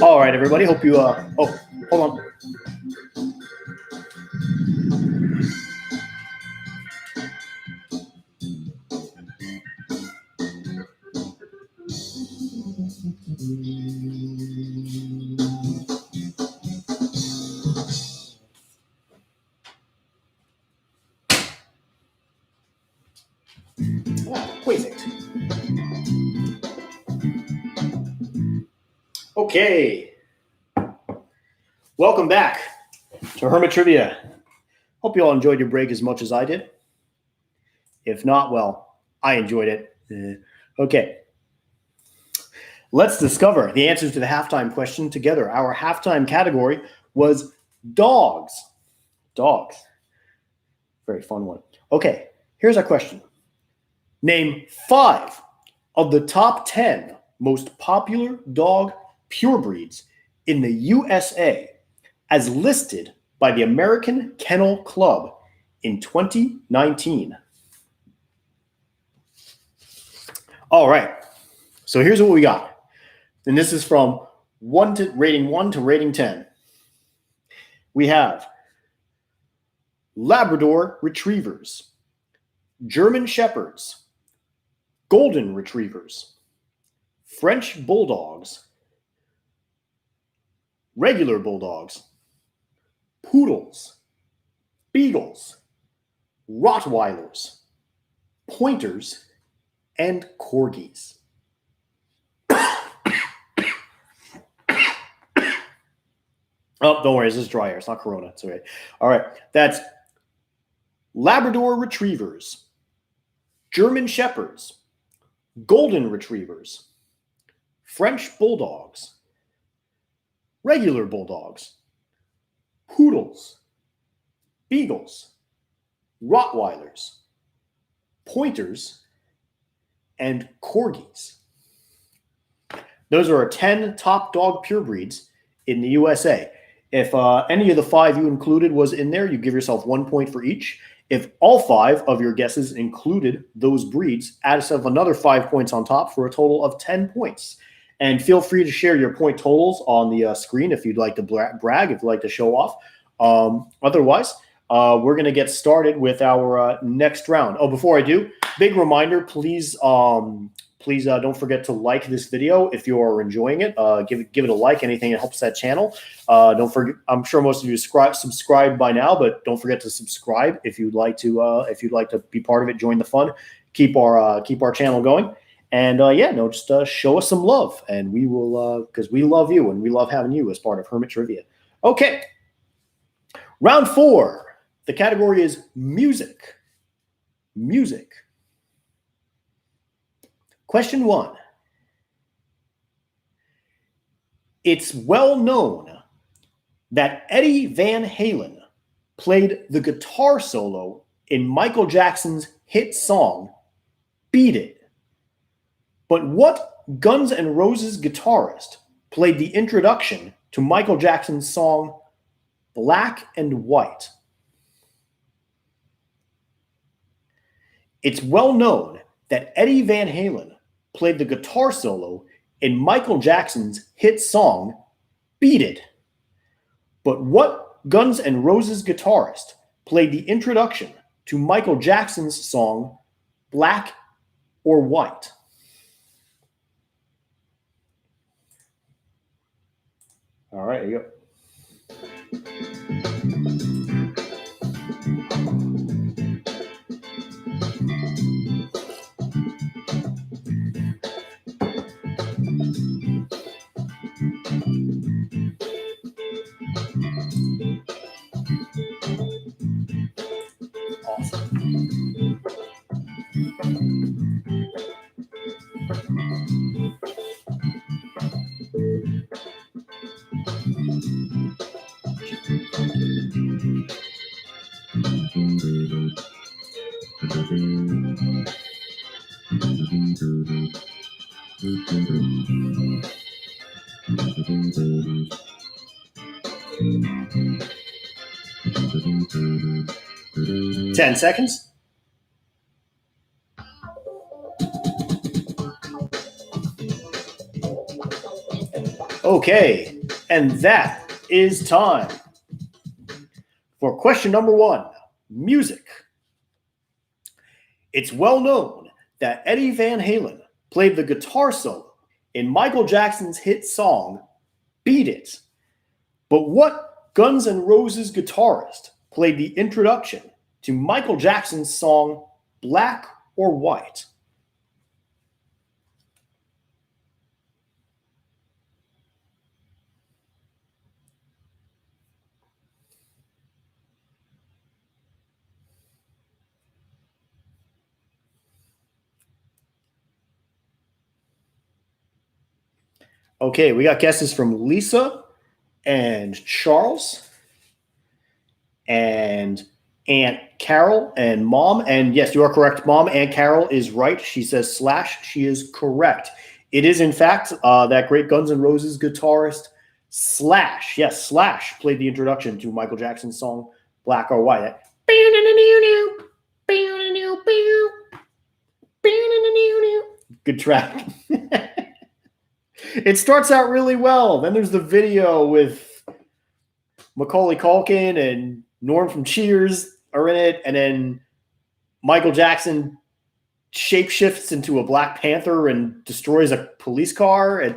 All right, everybody. Hope you. Oh, hold on. Wait. Okay. Welcome back to Hermit Trivia. Hope you all enjoyed your break as much as I did. If not, well, I enjoyed it. Okay. Let's discover the answers to the halftime question together. Our halftime category was dogs. Dogs. Very fun one. Okay, here's our question. Name 5 of the top 10 most popular dog purebreds in the USA as listed by the American Kennel Club in 2019. All right, so here's what we got. And this is from rating 1 to rating 10. We have Labrador Retrievers, German Shepherds, Golden Retrievers, French Bulldogs, regular Bulldogs, Poodles, Beagles, Rottweilers, Pointers, and Corgis. Oh, don't worry, this is dry air. It's not Corona. It's okay. All right, that's Labrador Retrievers, German Shepherds, Golden Retrievers, French Bulldogs, regular Bulldogs, Poodles, Beagles, Rottweilers, Pointers, and Corgis. Those are our 10 top dog pure breeds in the USA. If any of the 5 you included was in there, you give yourself 1 point for each. If all 5 of your guesses included those breeds, add yourself another 5 points on top for a total of 10 points. And feel free to share your point totals on the screen if you'd like to brag, if you'd like to show off. Otherwise, we're going to get started with our next round. Oh, before I do, big reminder, please don't forget to like this video if you are enjoying it. Give it a like. Anything that helps that channel. Don't forget. I'm sure most of you subscribed by now, but don't forget to subscribe if you'd like to be part of it. Join the fun. Keep our channel going. And just show us some love, and we will, because we love you and we love having you as part of Hermit Trivia. Okay, round 4. The category is music. Music. Question 1. It's well known that Eddie Van Halen played the guitar solo in Michael Jackson's hit song, Beat It. But what Guns N' Roses guitarist played the introduction to Michael Jackson's song, Black and White? It's well known that Eddie Van Halen played the guitar solo in Michael Jackson's hit song, Beat It. But what Guns N' Roses guitarist played the introduction to Michael Jackson's song, Black or White? All right, here you go. Awesome. 10 seconds. Okay, and that is time for question number 1, music. It's well known that Eddie Van Halen played the guitar solo in Michael Jackson's hit song, Beat It. But what Guns N' Roses guitarist played the introduction to Michael Jackson's song, Black or White? Okay, we got guesses from Lisa and Charles and Aunt Carol and Mom. And yes, you are correct, Mom. Aunt Carol is right. She says Slash. She is correct. It is, in fact, that great Guns N' Roses guitarist Slash. Yes, Slash played the introduction to Michael Jackson's song, Black or White. Good track. It starts out really well. Then there's the video with Macaulay Culkin and Norm from Cheers are in it. And then Michael Jackson shapeshifts into a Black Panther and destroys a police car. And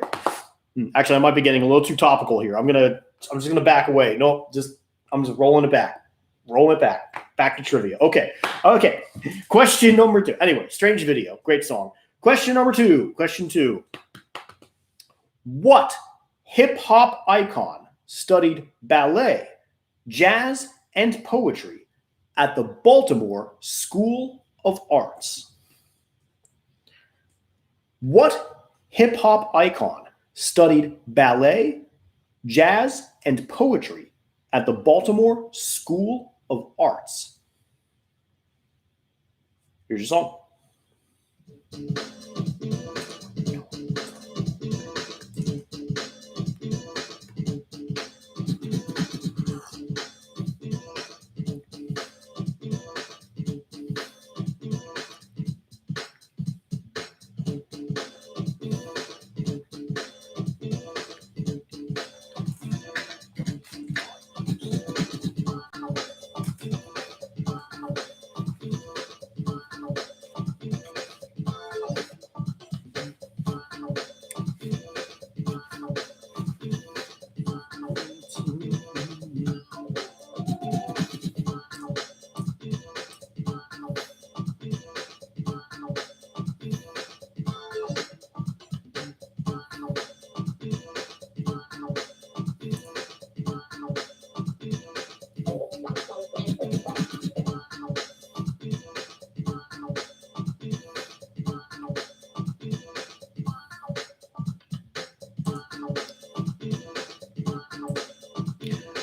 actually, I might be getting a little too topical here. I'm just gonna back away. No, I'm just rolling it back. Rolling it back. Back to trivia. Okay. Question number 2. Anyway, strange video. Great song. Question number 2. Question 2. What hip-hop icon studied ballet, jazz, and poetry at the Baltimore School of Arts? What hip-hop icon studied ballet, jazz, and poetry at the Baltimore School of Arts? Here's your song.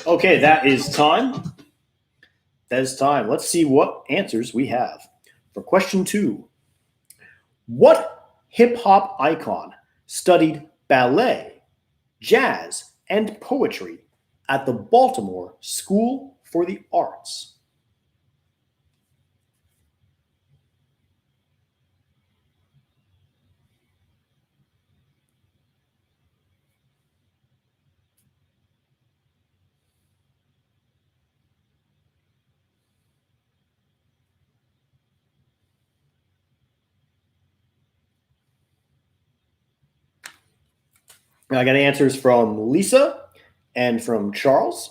Okay, that is time. That is time. Let's see what answers we have. For question 2, what hip-hop icon studied ballet, jazz, and poetry at the Baltimore School for the Arts? I got answers from Lisa and from Charles.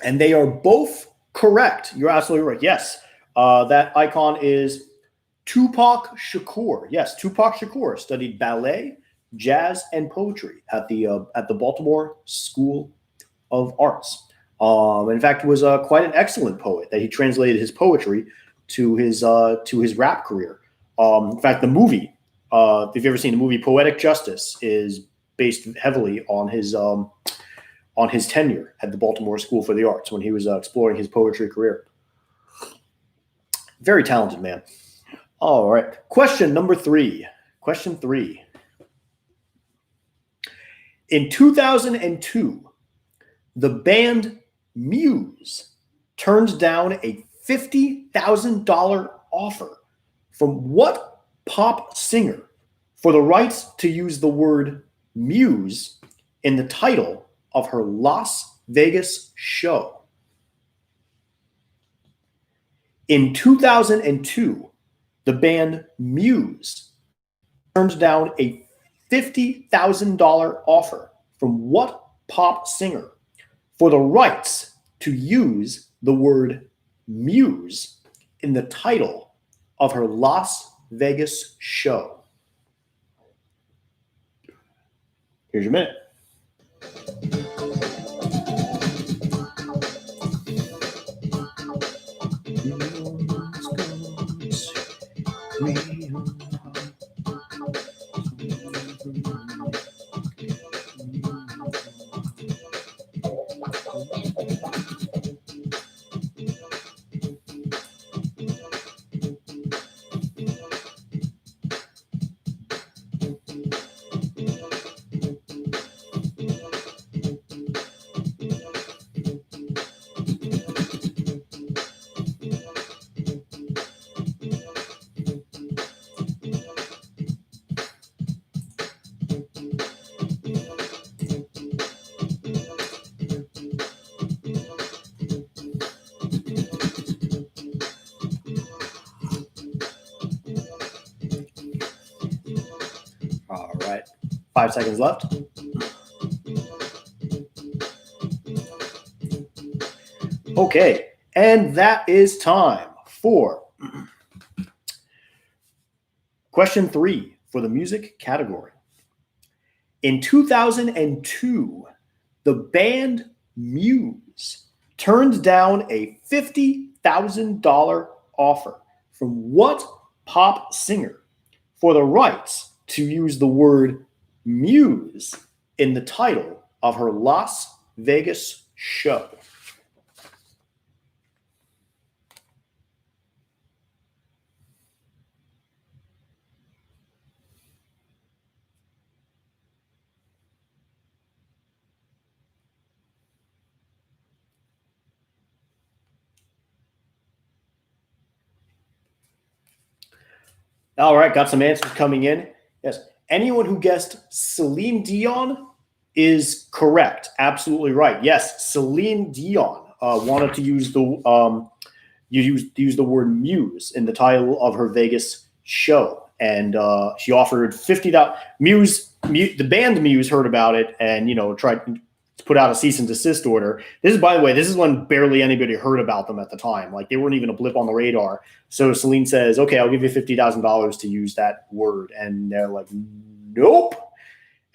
And they are both correct. You're absolutely right. Yes, that icon is Tupac Shakur. Yes, Tupac Shakur studied ballet, jazz, and poetry at the Baltimore School of Arts. In fact, was quite an excellent poet. That he translated his poetry to his rap career. In fact, the movie, if you've ever seen the movie Poetic Justice, is based heavily on his tenure at the Baltimore School for the Arts when he was exploring his poetry career. Very talented man. All right. Question number 3. Question 3. In 2002, the band Muse turned down a $50,000 offer from what pop singer for the rights to use the word Muse in the title of her Las Vegas show? In 2002, the band Muse turned down a $50,000 offer from what pop singer for the rights to use the word Muse in the title of her Las Vegas show? Here's your minute. All right. 5 seconds left. Okay. And that is time for question 3 for the music category. In 2002, the band Muse turned down a $50,000 offer from what pop singer for the rights to use the word muse in the title of her Las Vegas show? All right, got some answers coming in. Yes, anyone who guessed Celine Dion is correct. Absolutely right. Yes, Celine Dion wanted to use the use the word muse in the title of her Vegas show, and she offered $50. The band Muse heard about it, and tried to put out a cease and desist order. This is, by the way, this is when barely anybody heard about them at the time. Like, they weren't even a blip on the radar. So Celine says, "Okay, I'll give you $50,000 to use that word," and they're like, "Nope."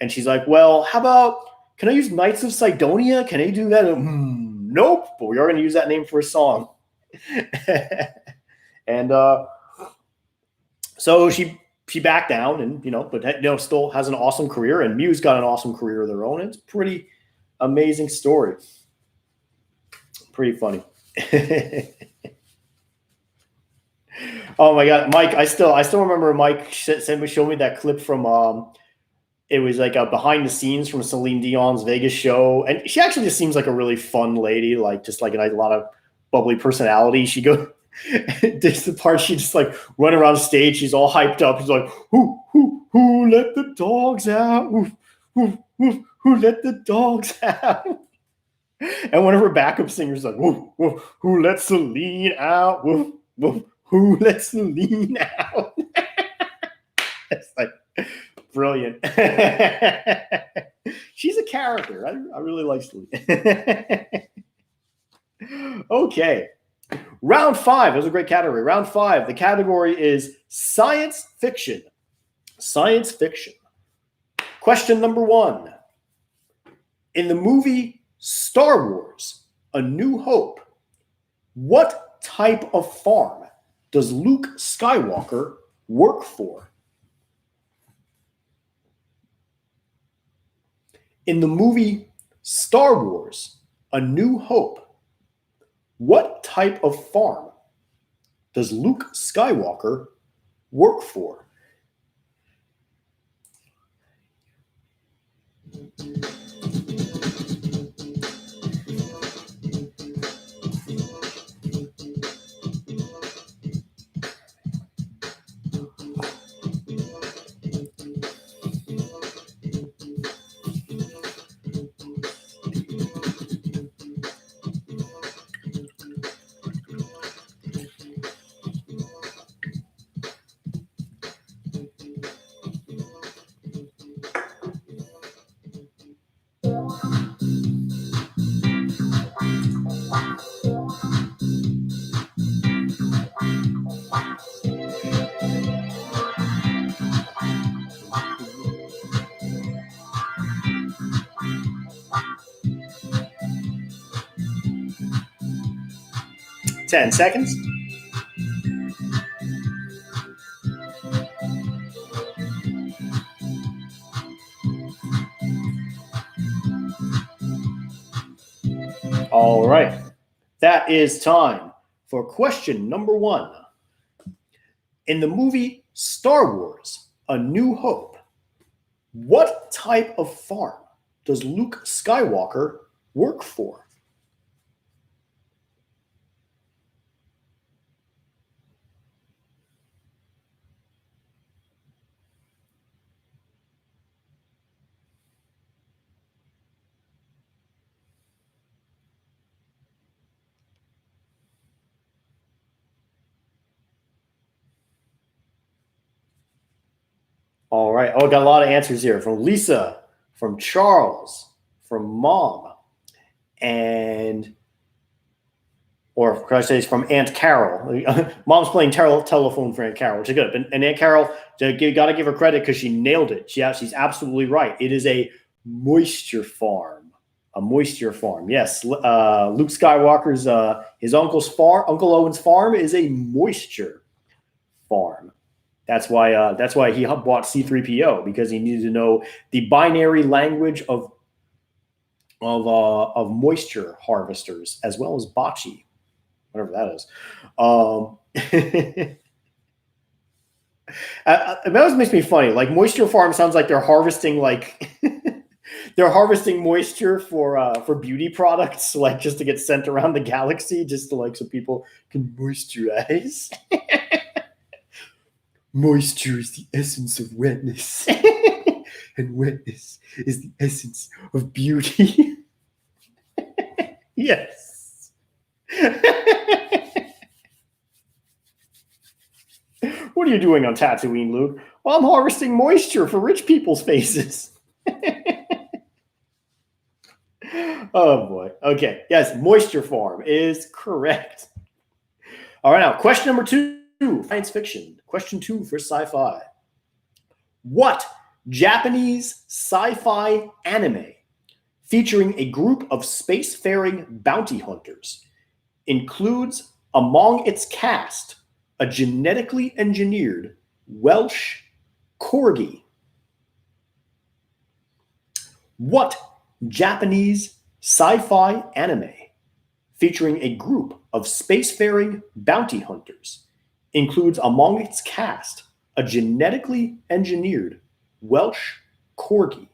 And she's like, "Well, how about, can I use Knights of Sidonia? Can I do that?" Nope, but we are going to use that name for a song. And so she backed down, and but still has an awesome career, and Muse got an awesome career of their own. It's a pretty amazing story. Pretty funny. Oh my God, Mike! I still remember Mike showed me that clip from it was like a behind the scenes from Celine Dion's Vegas show, and she actually just seems like a really fun lady, like just like a lot of bubbly personality. She goes, there's the part she just like run around stage. She's all hyped up. She's like, who let the dogs out? Who let the dogs out? And one of her backup singers is like, who let Celine out? Who let Celine out? It's like brilliant. She's a character. I really like Celine. Okay. Round 5. It was a great category. Round 5. The category is science fiction. Science fiction. Question number 1. In the movie Star Wars: A New Hope, what type of farm does Luke Skywalker work for? In the movie Star Wars: A New Hope, what type of farm does Luke Skywalker work for? Ten seconds. All right. That is time for question number 1. In the movie Star Wars: A New Hope, what type of farm does Luke Skywalker work for? All right. Oh, got a lot of answers here from Lisa, from Charles, from Mom, or could I say from Aunt Carol. Mom's playing telephone for Aunt Carol, which is good. And Aunt Carol, got to give her credit because she nailed it. She's absolutely right. It is a moisture farm. A moisture farm. Yes. Luke Skywalker's his Uncle Owen's farm is a moisture farm. That's why he bought C-3PO, because he needed to know the binary language of moisture harvesters, as well as bocce, whatever that is. It always makes me funny. Like, moisture farm sounds like they're harvesting they're harvesting moisture for beauty products, like just to get sent around the galaxy, just to so people can moisturize. Moisture is the essence of wetness, and wetness is the essence of beauty. Yes. What are you doing on Tatooine, Luke? Well, I'm harvesting moisture for rich people's faces. Oh, boy. Okay. Yes, moisture farm is correct. All right, now, question number 2, science fiction. Question 2 for sci-fi. What Japanese sci-fi anime featuring a group of spacefaring bounty hunters includes among its cast a genetically engineered Welsh corgi? What Japanese sci-fi anime featuring a group of spacefaring bounty hunters includes among its cast a genetically engineered Welsh corgi?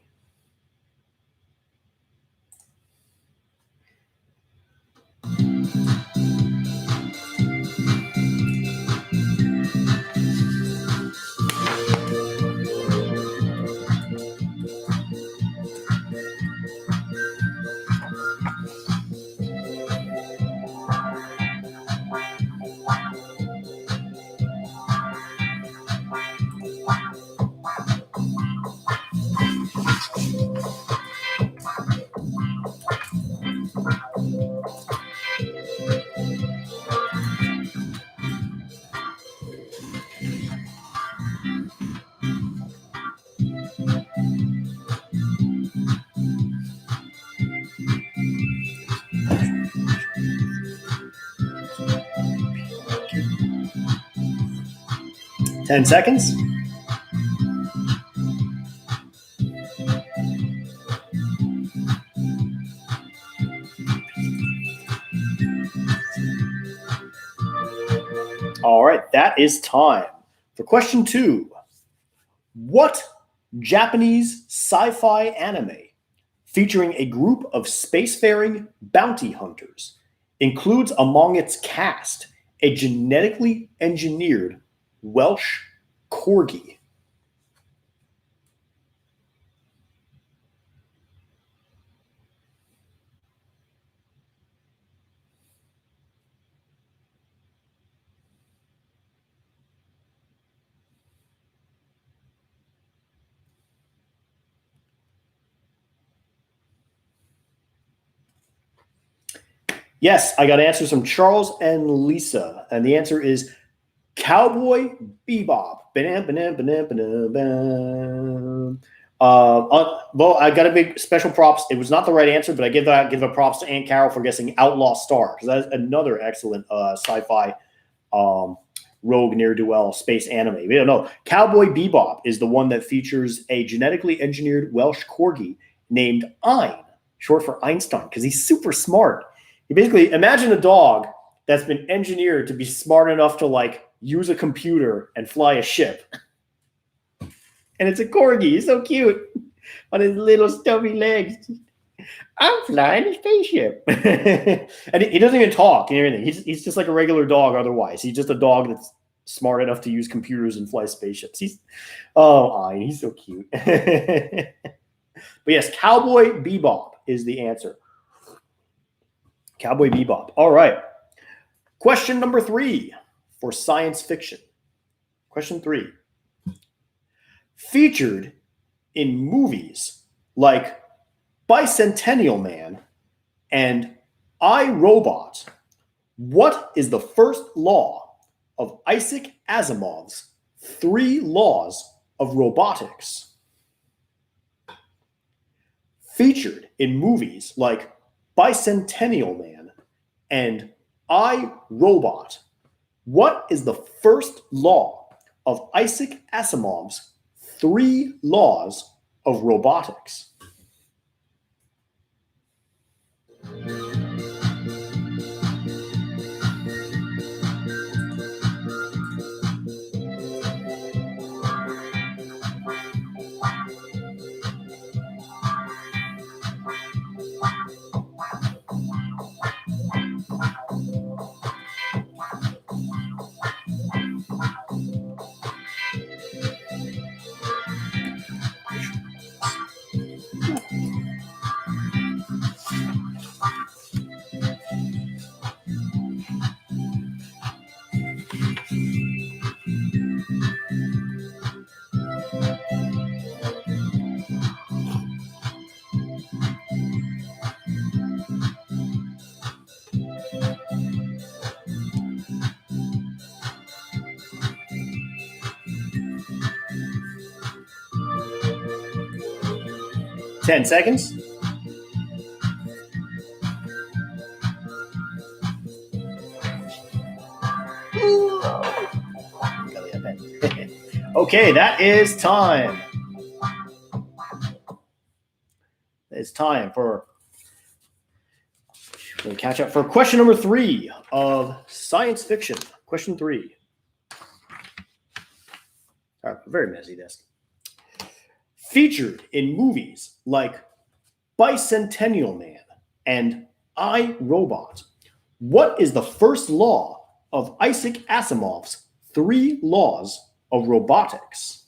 10 seconds. All right, that is time for question 2. What Japanese sci-fi anime featuring a group of spacefaring bounty hunters includes among its cast a genetically engineered Welsh corgi? Yes, I got answers from Charles and Lisa, and the answer is Cowboy Bebop. Well, I got a big special props. It was not the right answer, but I give a props to Aunt Carol for guessing Outlaw Star, because that's another excellent sci-fi rogue ne'er-do-well space anime. We don't know. Cowboy Bebop is the one that features a genetically engineered Welsh corgi named Ein, short for Einstein, because he's super smart. You basically imagine a dog that's been engineered to be smart enough to use a computer and fly a ship. And it's a corgi. He's so cute on his little stubby legs. I'm flying a spaceship. And he doesn't even talk and everything. He's just like a regular dog otherwise. He's just a dog that's smart enough to use computers and fly spaceships. He's so cute. But yes, Cowboy Bebop is the answer. Cowboy Bebop. All right. Question number 3 for science fiction. Question 3. Featured in movies like Bicentennial Man and I, Robot, what is the first law of Isaac Asimov's 3 laws of robotics? Featured in movies like Bicentennial Man and I, Robot, what is the first law of Isaac Asimov's 3 laws of robotics? Ten seconds. Okay, that is time. It's time for we'll catch up for question number 3 of science fiction. Question 3. Very messy desk. Featured in movies like Bicentennial Man and I, Robot, what is the first law of Isaac Asimov's 3 laws of robotics?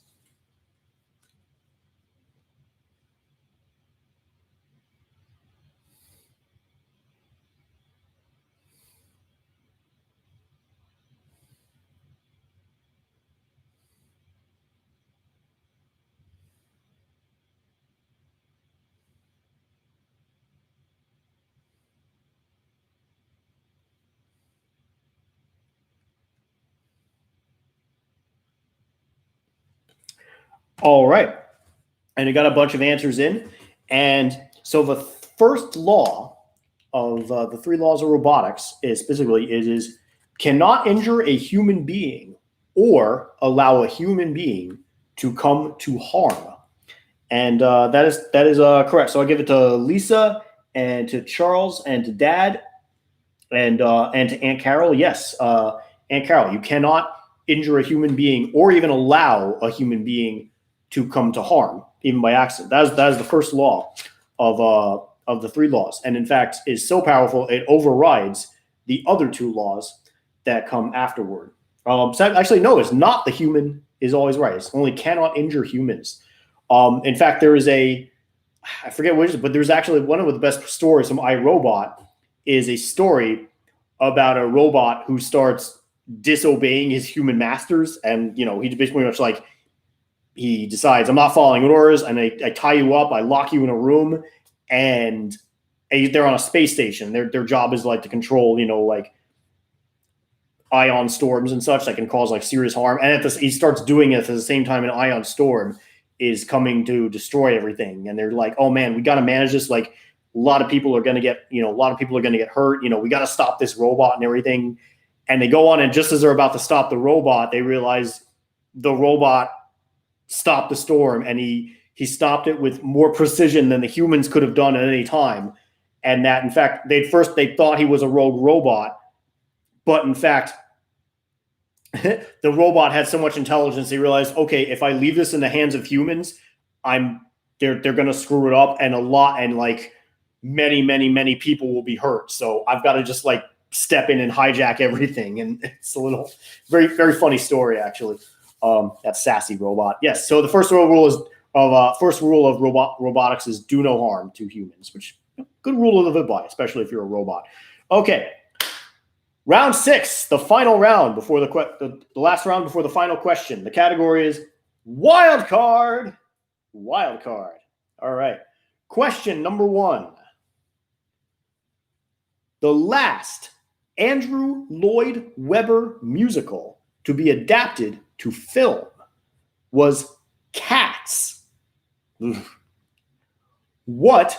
All right. And it got a bunch of answers in. And so the first law of the 3 laws of robotics is specifically it is cannot injure a human being or allow a human being to come to harm. And that is correct. So I'll give it to Lisa and to Charles and to Dad and to Aunt Carol. Yes, Aunt Carol, you cannot injure a human being or even allow a human being to come to harm, even by accident. That is the first law of the 3 laws, and in fact is so powerful it overrides the other 2 laws that come afterward. So actually, no, it's not the human is always right. It's only cannot injure humans. In fact, there is I forget which, but there's actually one of the best stories from iRobot is a story about a robot who starts disobeying his human masters, and he basically much like. He decides, I'm not following orders, and I tie you up, I lock you in a room, and they're on a space station. Their job is like to control, like ion storms and such that can cause like serious harm. And he starts doing it at the same time an ion storm is coming to destroy everything. And they're like, oh man, we got to manage this. Like a lot of people are going to get, hurt. We got to stop this robot and everything. And they go on, and just as they're about to stop the robot, they realize the robot stopped the storm, and he stopped it with more precision than the humans could have done at any time. And that, in fact, they thought he was a rogue robot, but in fact, the robot had so much intelligence, they realized, okay, if I leave this in the hands of humans, they're going to screw it up, and like many people will be hurt. So I've got to just like step in and hijack everything. And it's a little very, very funny story, actually. That sassy robot. Yes. So the first rule of robotics is do no harm to humans, which good rule to live by, especially if you're a robot. Okay. Round 6, the final round before the last round before the final question. The category is wild card. Wild card. All right. Question number 1. The last Andrew Lloyd Webber musical to be adapted to film was Cats. What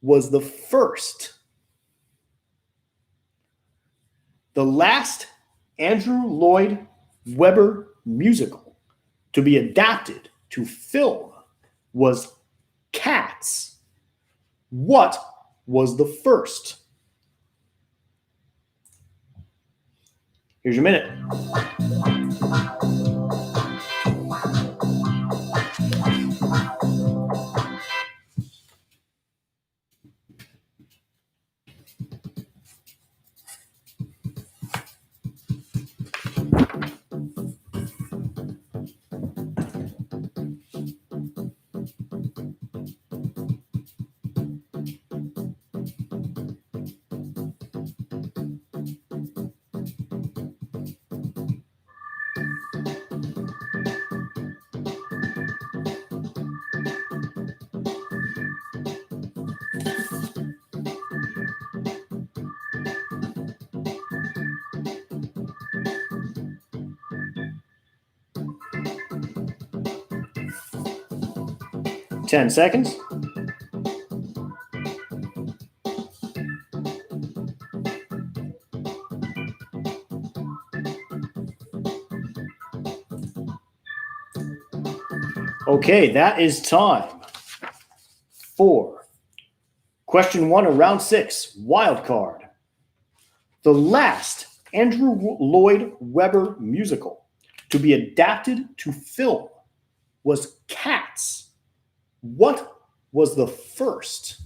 was the first? The last Andrew Lloyd Webber musical to be adapted to film was Cats. What was the first? Here's your minute. 10 seconds. Okay, that is time for question 1 of round 6, wild card. The last Andrew Lloyd Webber musical to be adapted to film was Cats. What was the first?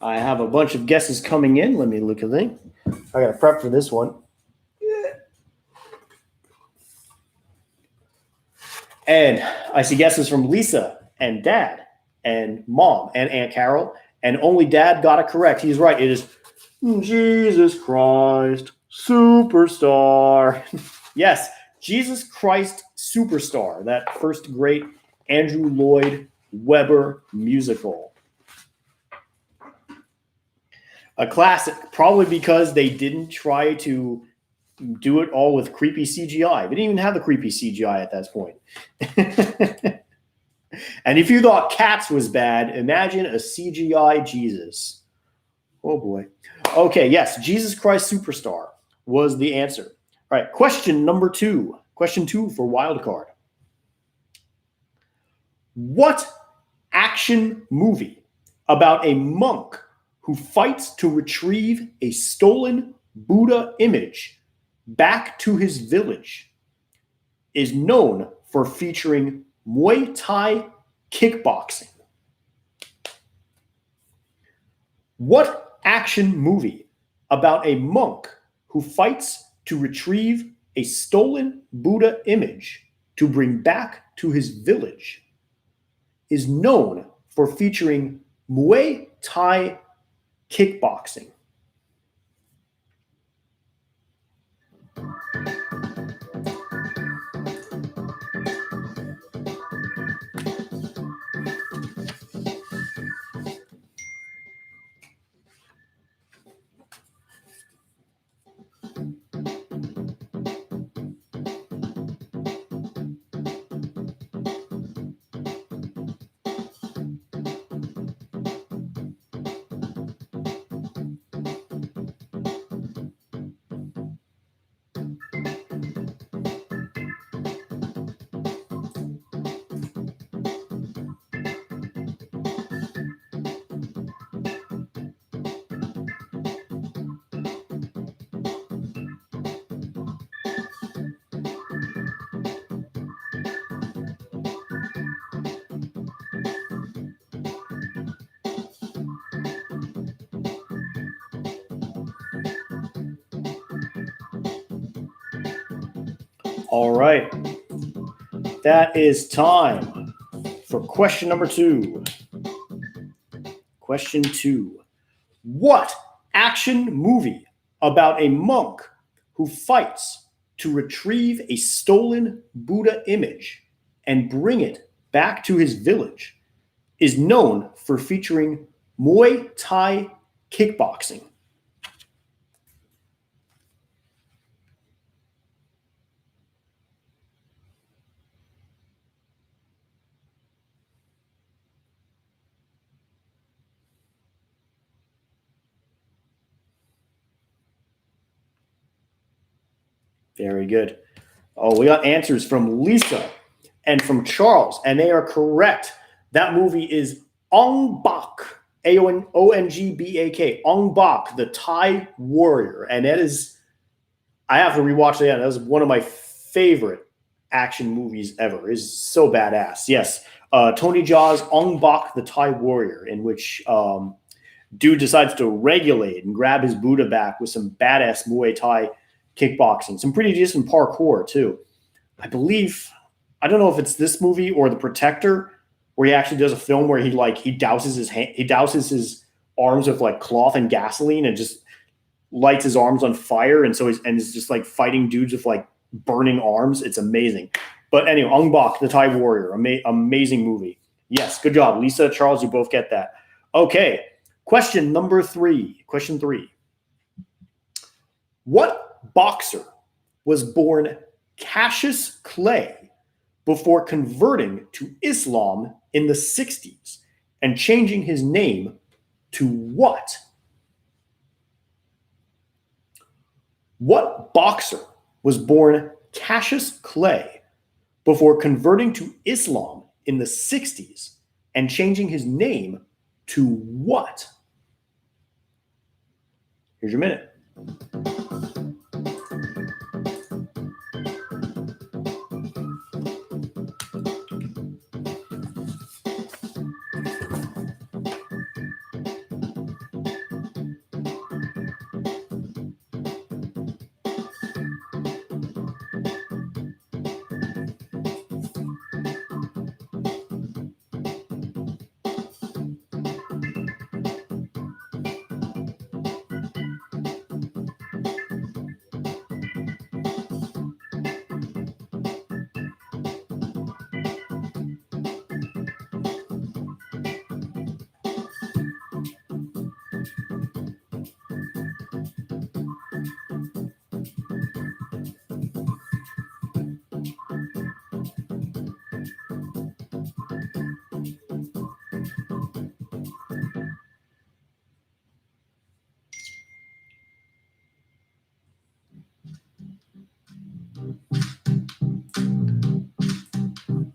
I have a bunch of guesses coming in. Let me look at it. I got to prep for this one. And I see guesses from Lisa and Dad and Mom and Aunt Carol. And only Dad got it correct. He's right. It is Jesus Christ Superstar. Yes, Jesus Christ Superstar. That first great Andrew Lloyd Webber musical. A classic, probably because they didn't try to do it all with creepy CGI. They didn't even have the creepy CGI at that point. And if you thought Cats was bad, imagine a CGI Jesus. Oh boy. Okay, yes, Jesus Christ Superstar was the answer. All right, question number 2. Question 2 for wild card. What action movie about a monk who fights to retrieve a stolen Buddha image back to his village is known for featuring Muay Thai kickboxing? What action movie about a monk who fights to retrieve a stolen Buddha image to bring back to his village is known for featuring Muay Thai kickboxing? All right. That is time for question number 2. Question 2. What action movie about a monk who fights to retrieve a stolen Buddha image and bring it back to his village is known for featuring Muay Thai kickboxing. Very good. Oh, we got answers from Lisa and from Charles, and they are correct. That movie is Ong Bak, Aongbak, Ong Bak, the Thai Warrior, and that is, I have to rewatch that. That was one of my favorite action movies ever. It's so badass. Yes, Tony Jaa's Ong Bak, the Thai Warrior, in which dude decides to regulate and grab his Buddha back with some badass Muay Thai kickboxing, some pretty decent parkour too. I believe, I don't know if it's this movie or The Protector, where he actually does a film where he douses his arms with like cloth and gasoline and just lights his arms on fire, and so he's just like fighting dudes with like burning arms. It's amazing. But anyway, Ong Bak, the Thai Warrior, amazing movie. Yes, good job, Lisa, Charles. You both get that. Okay, question number 3. Question 3. What boxer was born Cassius Clay before converting to Islam in the 60s and changing his name to what? What boxer was born Cassius Clay before converting to Islam in the 60s and changing his name to what? Here's your minute.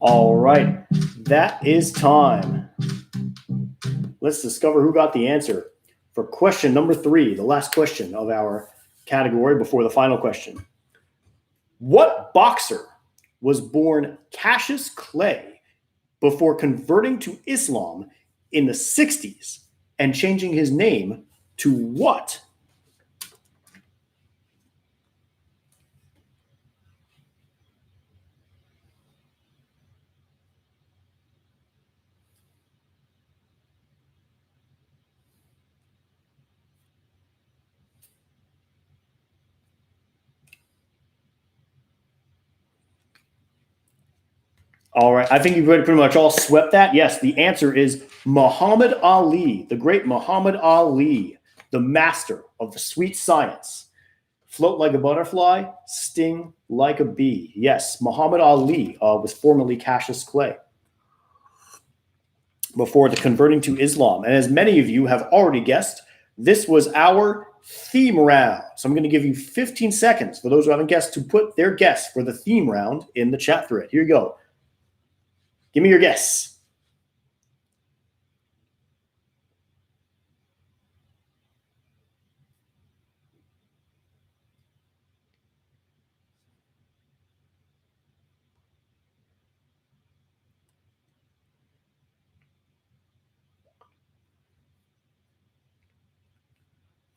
All right, that is time. Let's discover who got the answer for question number 3, the last question of our category before the final question. What boxer was born Cassius Clay before converting to Islam in the 60s and changing his name to what? All right. I think you've pretty much all swept that. Yes, the answer is Muhammad Ali, the great Muhammad Ali, the master of the sweet science. Float like a butterfly, sting like a bee. Yes, Muhammad Ali was formerly Cassius Clay before the converting to Islam. And as many of you have already guessed, this was our theme round. So I'm going to give you 15 seconds for those who haven't guessed to put their guess for the theme round in the chat thread. Here you go. Give me your guess.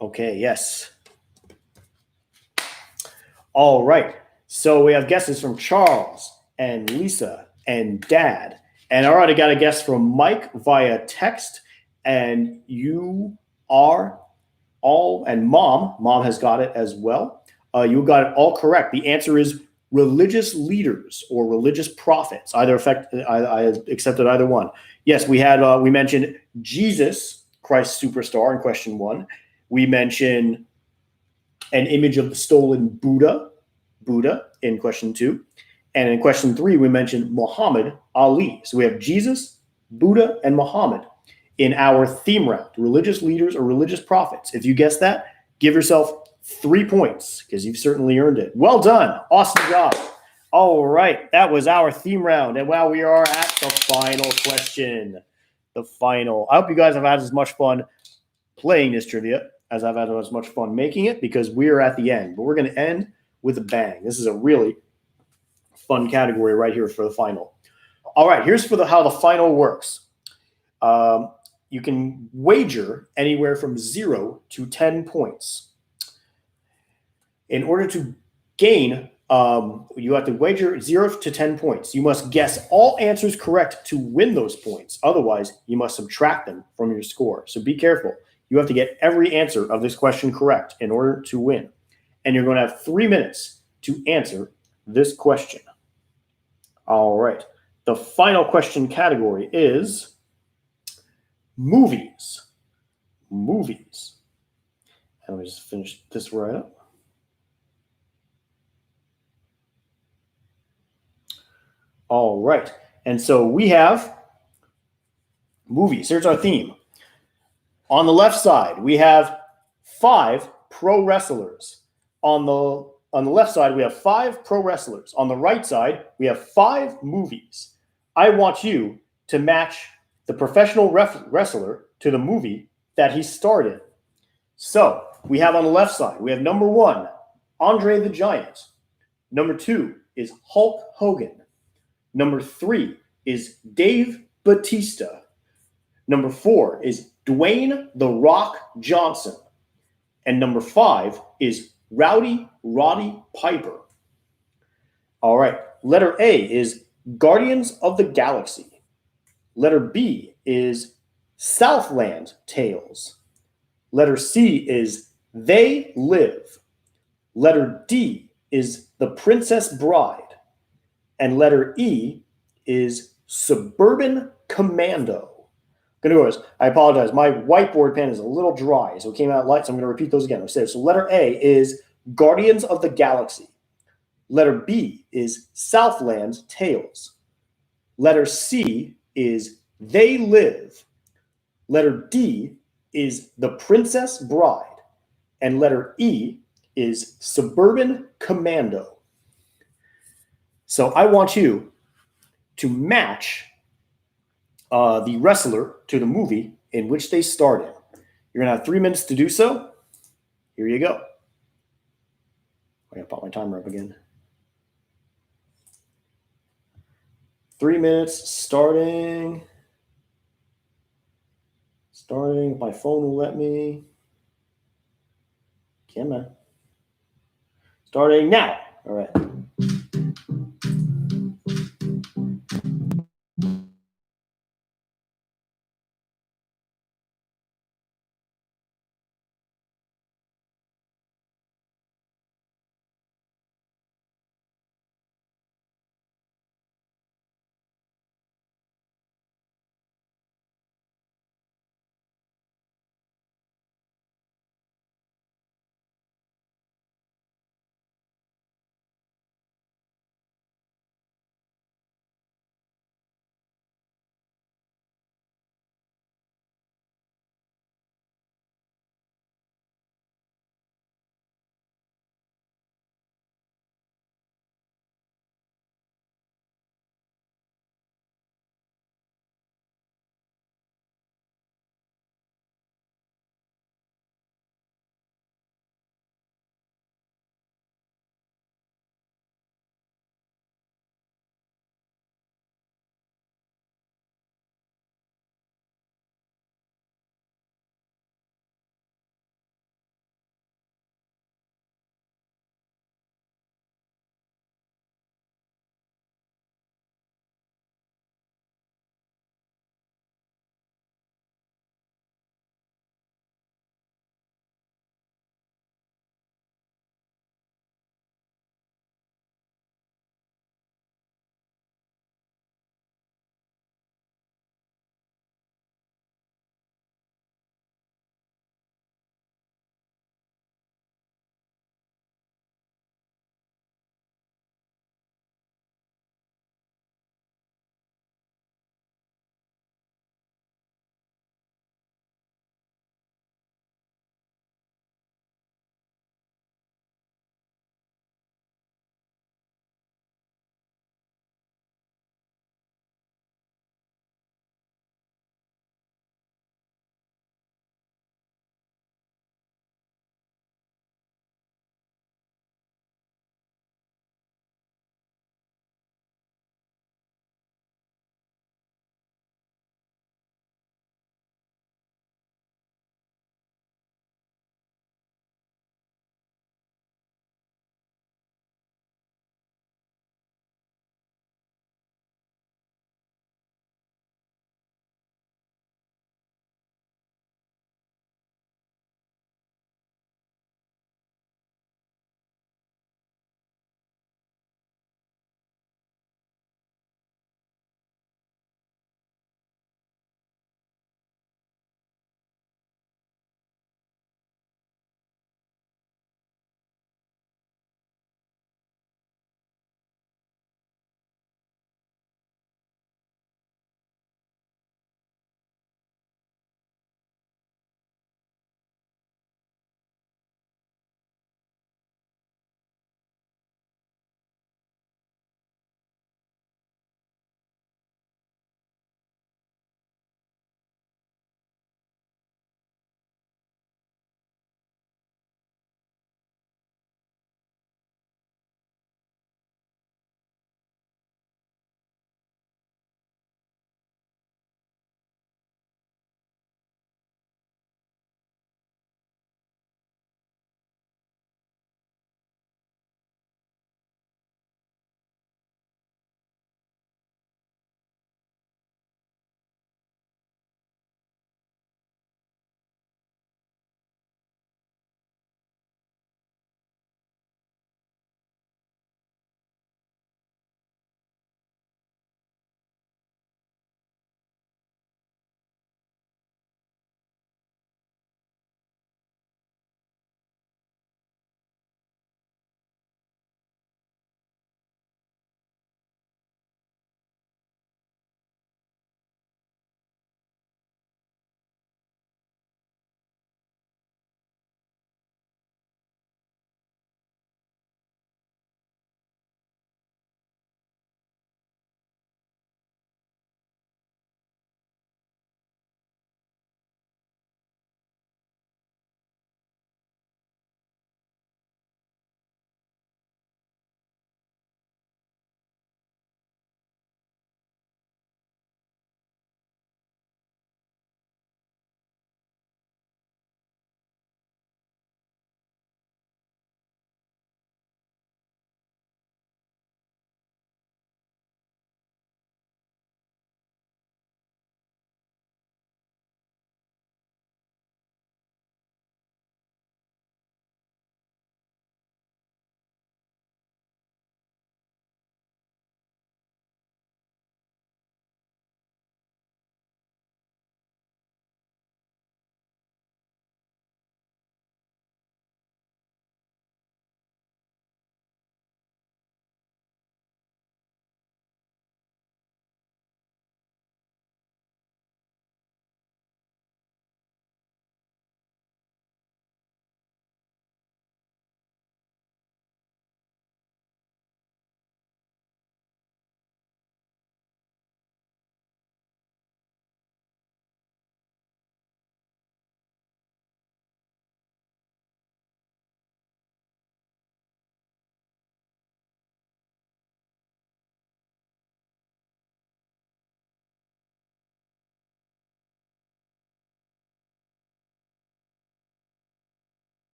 Okay, yes. All right. So we have guesses from Charles and Lisa and Dad. And I already got a guess from Mike via text. And you are all, and Mom has got it as well. You got it all correct. The answer is religious leaders or religious prophets. I accepted either one. Yes, we mentioned Jesus Christ Superstar in question 1. We mentioned an image of the stolen Buddha in question 2. And in question 3, we mentioned Muhammad Ali. So we have Jesus, Buddha, and Muhammad in our theme round, religious leaders or religious prophets. If you guessed that, give yourself 3 points because you've certainly earned it. Well done. Awesome job. All right. That was our theme round. And now we are at the final question. The final. I hope you guys have had as much fun playing this trivia as I've had as much fun making it because we're at the end. But we're going to end with a bang. This is a really fun category right here for the final. All right. Here's for how the final works. You can wager anywhere from 0 to 10 points. In order to gain, you have to wager 0 to 10 points. You must guess all answers correct to win those points. Otherwise, you must subtract them from your score. So be careful. You have to get every answer of this question correct in order to win. And you're going to have 3 minutes to answer this question. All right. The final question category is movies. Movies. And let me just finish this right up. All right. And so we have movies. Here's our theme. On the left side, we have 5 pro wrestlers. On the left side, we have 5 pro wrestlers. On the right side, we have 5 movies. I want you to match the professional wrestler to the movie that he starred in. So we have on the left side, we have number 1, Andre the Giant. Number 2 is Hulk Hogan. Number 3 is Dave Bautista. Number 4 is Dwayne The Rock Johnson. And number 5 is Rowdy Roddy Piper. All right. Letter A is Guardians of the Galaxy. Letter B is Southland Tales. Letter C is They Live. Letter D is The Princess Bride. And letter E is Suburban Commando. I apologize. My whiteboard pen is a little dry, so it came out light, so I'm going to repeat those again. So letter A is Guardians of the Galaxy. Letter B is Southland Tales. Letter C is They Live. Letter D is The Princess Bride. And letter E is Suburban Commando. So I want you to match the wrestler to the movie in which they starred in. You're going to have 3 minutes to do so. Here you go. I got to pop my timer up again. 3 minutes starting. My phone will let me. Come on. Starting now. All right.